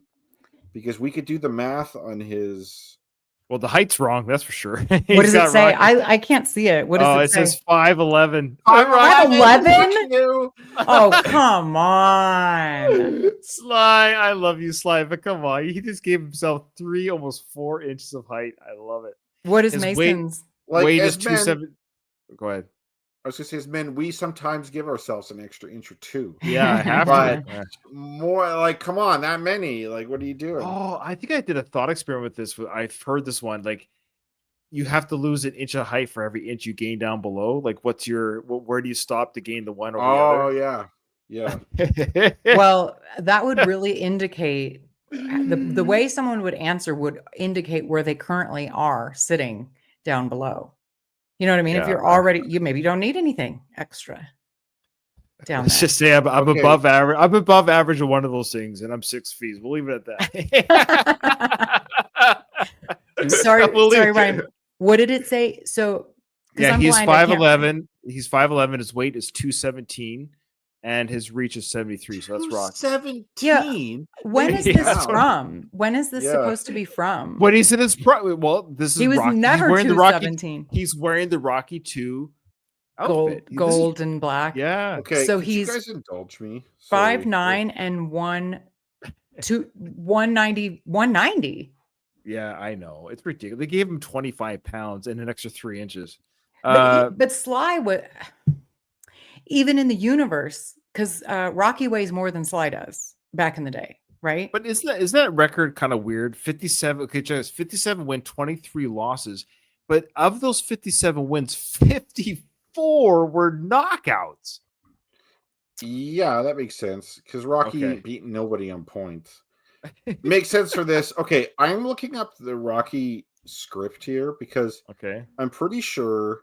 because we could do the math on his. Well, the height's wrong, that's for sure. What does it say? I can't see it. What does it say? It says 5'11". 5'11"? Oh, come on. Sly, I love you, Sly, but come on. He just gave himself 3, almost 4 inches of height. I love it. What is His Mason's? weight is 2.7. Go ahead. I was going to say, as men, we sometimes give ourselves an extra inch or 2. Yeah, I have but to. more like, come on, that many. Like, what are you doing? Oh, I think I did a thought experiment with this. I've heard this one. Like, you have to lose an inch of height for every inch you gain down below. Like, where do you stop to gain the one or the other? Oh, yeah. Well, that would really indicate the way someone would answer would indicate where they currently are sitting down below. You know what I mean? Yeah. If you're already, you maybe don't need anything extra down Let's there. just say I'm above average. I'm above average of one of those things, and I'm 6 feet. We'll leave it at that. sorry, Ryan. What did it say? So yeah, I'm he's blind, I can't 5'11". He's 5'11". His weight is 217, and his reach is 73. So that's rock. 17. Yeah. When is this from? When is this supposed to be from? When he's in his this is he was Rocky. never He's wearing 217. He's wearing the Rocky 2 outfit. Gold and black. Yeah. Okay. So you he's guys indulge me. 5'9" and 190. Yeah, I know. It's ridiculous. They gave him 25 pounds and an extra 3 inches. But Sly would, even in the universe, because Rocky weighs more than Sly does back in the day, right? But is that record kind of weird? 57. Okay, just 57 win, 23 losses. But of those 57 wins, 54 were knockouts. Yeah, that makes sense because Rocky beat nobody on points. Makes sense for this. Okay, I'm looking up the Rocky script here because I'm pretty sure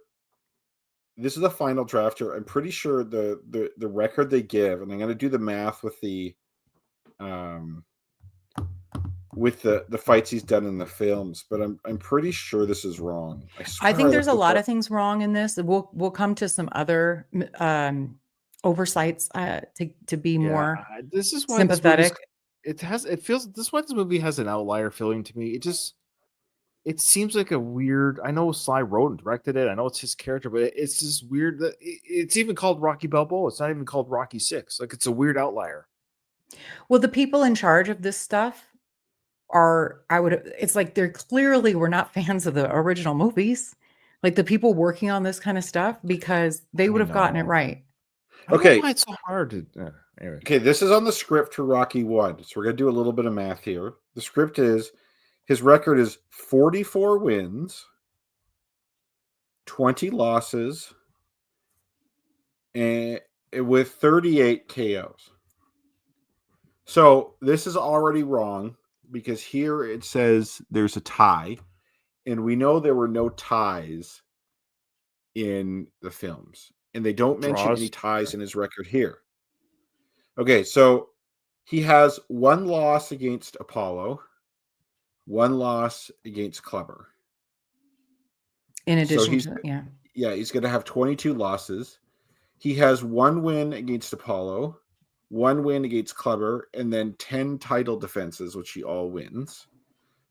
this is the final draft here. I'm pretty sure the record they give, and I'm going to do the math with the fights he's done in the films, but I'm pretty sure this is wrong. I think there's a lot of things wrong in this. We'll come to some other oversights to be more this is why sympathetic. It feels this why this movie has an outlier feeling to me. It seems like a weird. I know Sly wrote and directed it. I know it's his character, but it's just weird that it's even called Rocky Balboa. It's not even called Rocky 6. Like, it's a weird outlier. Well, the people in charge of this stuff it's like they're clearly were not fans of the original movies. Like the people working on this kind of stuff, because they would have gotten it right. Okay. Why it's so hard to anyway. Okay, this is on the script for Rocky 1. So we're going to do a little bit of math here. The script is his record is 44 wins, 20 losses, and with 38 KOs. So this is already wrong because here it says there's a tie, and we know there were no ties in the films, and they don't mention any ties in his record here. Okay, so he has 1 loss against Apollo, 1 loss against Clubber. In addition to he's going to have 22 losses. He has 1 win against Apollo, 1 win against Clubber, and then 10 title defenses, which he all wins.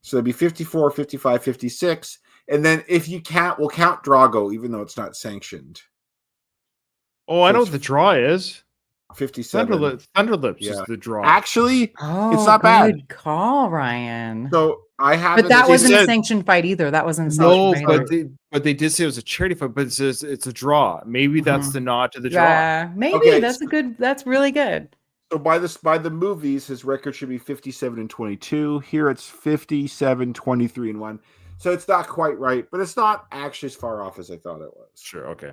So it'd be 54, 55, 56. And then if you count, we'll count Drago, even though it's not sanctioned. Oh, I know what the draw is. 57. Thunderlips is the draw. Actually, it's not bad. Good call, Ryan. So I have, but that wasn't a sanctioned fight either. That wasn't a sanctioned fight. But they did say it was a charity fight. But it says it's a draw. Maybe that's the nod to the draw. Yeah, maybe that's really good. So by the movies, his record should be 57-22. Here it's 57-23-1. So it's not quite right, but it's not actually as far off as I thought it was. Sure. Okay.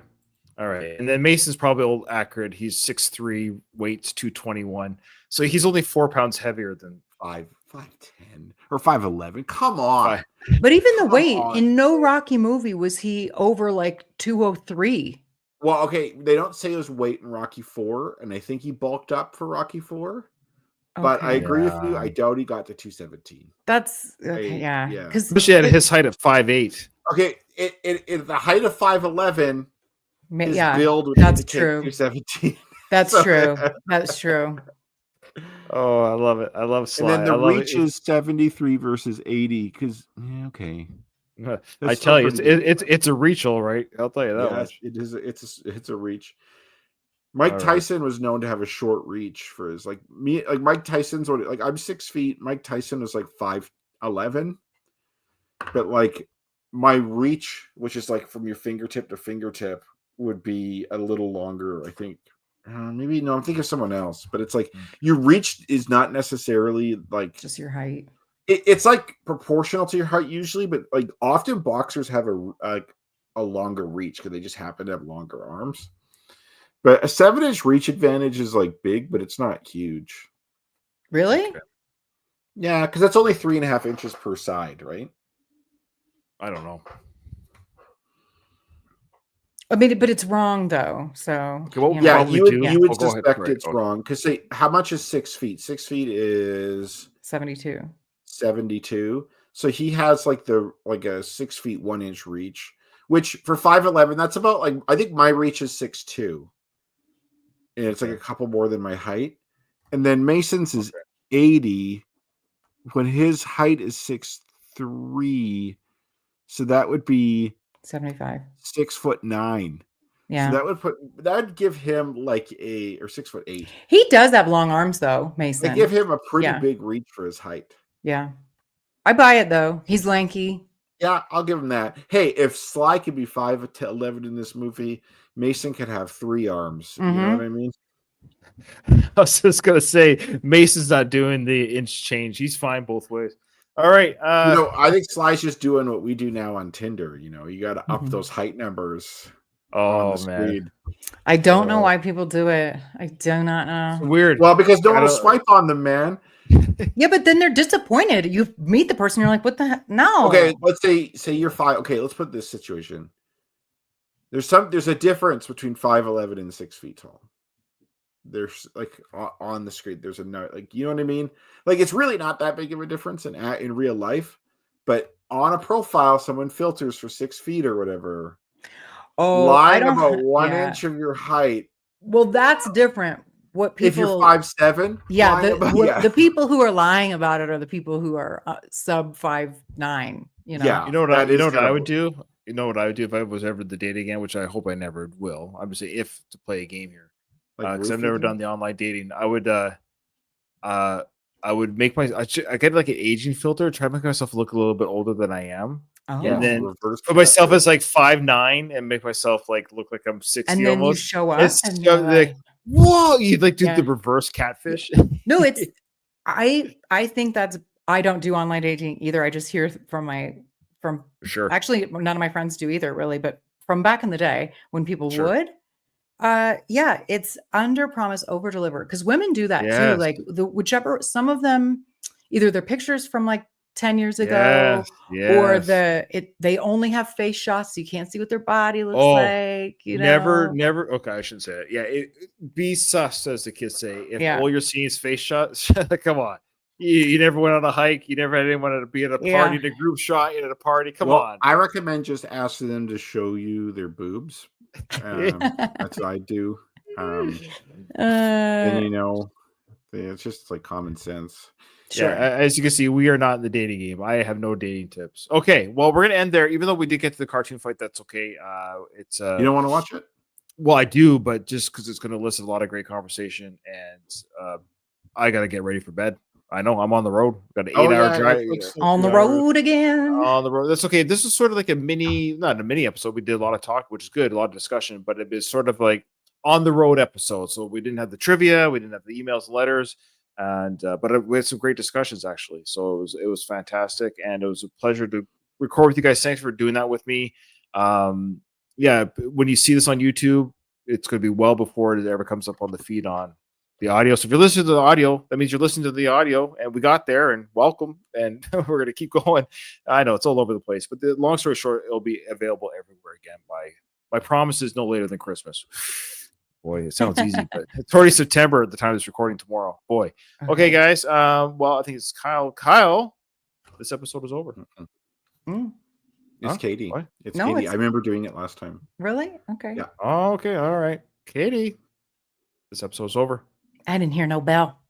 All right. And then Mason's probably accurate. He's 6'3", weights 221. So he's only 4 pounds heavier than 5'10" or 5'11. Come on. But even the Come weight on. in no Rocky movie was he over like 203. Well, okay, they don't say his weight in Rocky 4, and I think he bulked up for Rocky 4. But I Okay. agree with you. I doubt he got to 217. That's okay. Yeah. yeah. Because Especially at his height of 5'8". Okay, it the height of 5'11", his yeah, build would that's indicate true. 217. That's So- true. That's true. Oh, I love it. I love Sly. And then the I love reach is 73 versus 80. Because okay, I That's tell you, still pretty it's a reach, all right. I'll tell you that yes, much. it is. It's a reach. Mike All right. Tyson was known to have a short reach for his like me. Like Mike Tyson's like I'm 6 feet. Mike Tyson was like 5'11", but like my reach, which is like from your fingertip to fingertip, would be a little longer. I think maybe no. I'm thinking of someone else, but it's like your reach is not necessarily like Just your height. it's like proportional to your height usually, but like often boxers have a longer reach because they just happen to have longer arms. But a 7-inch reach advantage is like big, but it's not huge. Really? Okay. Yeah, because that's only 3.5 inches per side, right? I don't know. I mean, but it's wrong though. So Okay, well, you know. Yeah, Probably you would do. you would Oh, go ahead. suspect Right, it's okay. wrong because say how much is 6 feet? 6 feet is 72. 72. So he has like a 6 feet 1 inch reach, which for 5'11", that's about like I think my reach is 6'2". And it's like a couple more than my height. And then Mason's is 80 when his height is 6'3". So that would be 75. 6'9". Yeah. So that would give him like or 6'8". He does have long arms though, Mason. They give him a pretty Yeah. big reach for his height. Yeah. I buy it though. He's lanky. Yeah, I'll give him that. Hey, if Sly could be 5'11" in this movie, Mason could have 3 arms. You know what I mean? I was just gonna say Mason's not doing the inch change. He's fine both ways. All right. I think Sly's just doing what we do now on Tinder. You got to up those height numbers on Oh the man, screen. I don't know why people do it. I do not know. it's weird. Well, because no one will Gotta- swipe on them, man. Yeah, but then they're disappointed. You meet the person, you're like, what the heck? No. Okay, let's say you're 5. Okay, let's put this situation. There's a difference between 5'11" and 6 feet tall. There's like on the screen. There's a note, like you know what I mean. Like it's really not that big of a difference in real life, but on a profile, someone filters for 6 feet or whatever. Oh, lying about 1 yeah. inch of your height. Well, that's different. What people? If you're 5'7", yeah, the people who are lying about it are the people who are sub 5'9". You know. Yeah. You know what that is I kind of- would do? You know what I would do if I was ever the date again, which I hope I never will. I'm just saying if to play a game here. Like Because I've never done the online dating. I would make I get like an aging filter, try to make myself look a little bit older than I am. Oh. And then reverse put myself as like 5'9" and make myself like look like I'm 60 and then almost. you show up It's and so, you're like, like, whoa, you like do Yeah. the reverse catfish. no, it's I think that's I don't do online dating either. I just hear from Sure. actually none of my friends do either, really, but from back in the day when people Sure. would. Yeah, it's under promise, over deliver. Because women do that too. Yes. Like whichever some of them, either their pictures from like 10 years ago, or they only have face shots, so you can't see what their body looks like. You know, never. Okay, I shouldn't say it. Yeah, be sus, as the kids say. If Yeah. all you're seeing is face shots, come on. You never went on a hike. You never had anyone to be at a party, Yeah. in a group shot, at a party. Come Well, on. I recommend just asking them to show you their boobs. That's what I do. And it's just like common sense. Sure. Yeah, as you can see, we are not in the dating game. I have no dating tips. Okay, well, we're gonna end there. Even though we did get to the cartoon fight, that's okay. It's You don't want to watch it? well, I do, but just because it's gonna elicit a lot of great conversation, and I gotta get ready for bed. I know I'm on the road. Got an 8-hour drive. On the road again. On the road. That's okay. This is sort of like not a mini episode. We did a lot of talk, which is good, a lot of discussion, but it is sort of like on the road episode. So we didn't have the trivia, we didn't have the emails, letters, and but we had some great discussions actually. So it was fantastic, and it was a pleasure to record with you guys. Thanks for doing that with me. Yeah, when you see this on YouTube, it's going to be well before it ever comes up on the feed on the audio. So if you're listening to the audio, that means you're listening to the audio, and we got there, and welcome, and we're gonna keep going. I know it's all over the place, but the long story short, it'll be available everywhere again. My promise is no later than Christmas. Boy, it sounds easy, but it's already September at the time of this recording tomorrow. Boy. Okay, guys. Well, I think it's Kyle. Kyle, this episode is over. It's Katie. What? It's No, Katie. it's- I remember doing it last time. Really? Okay. Yeah. Oh, okay. All right. Katie, this episode's over. I didn't hear no bell.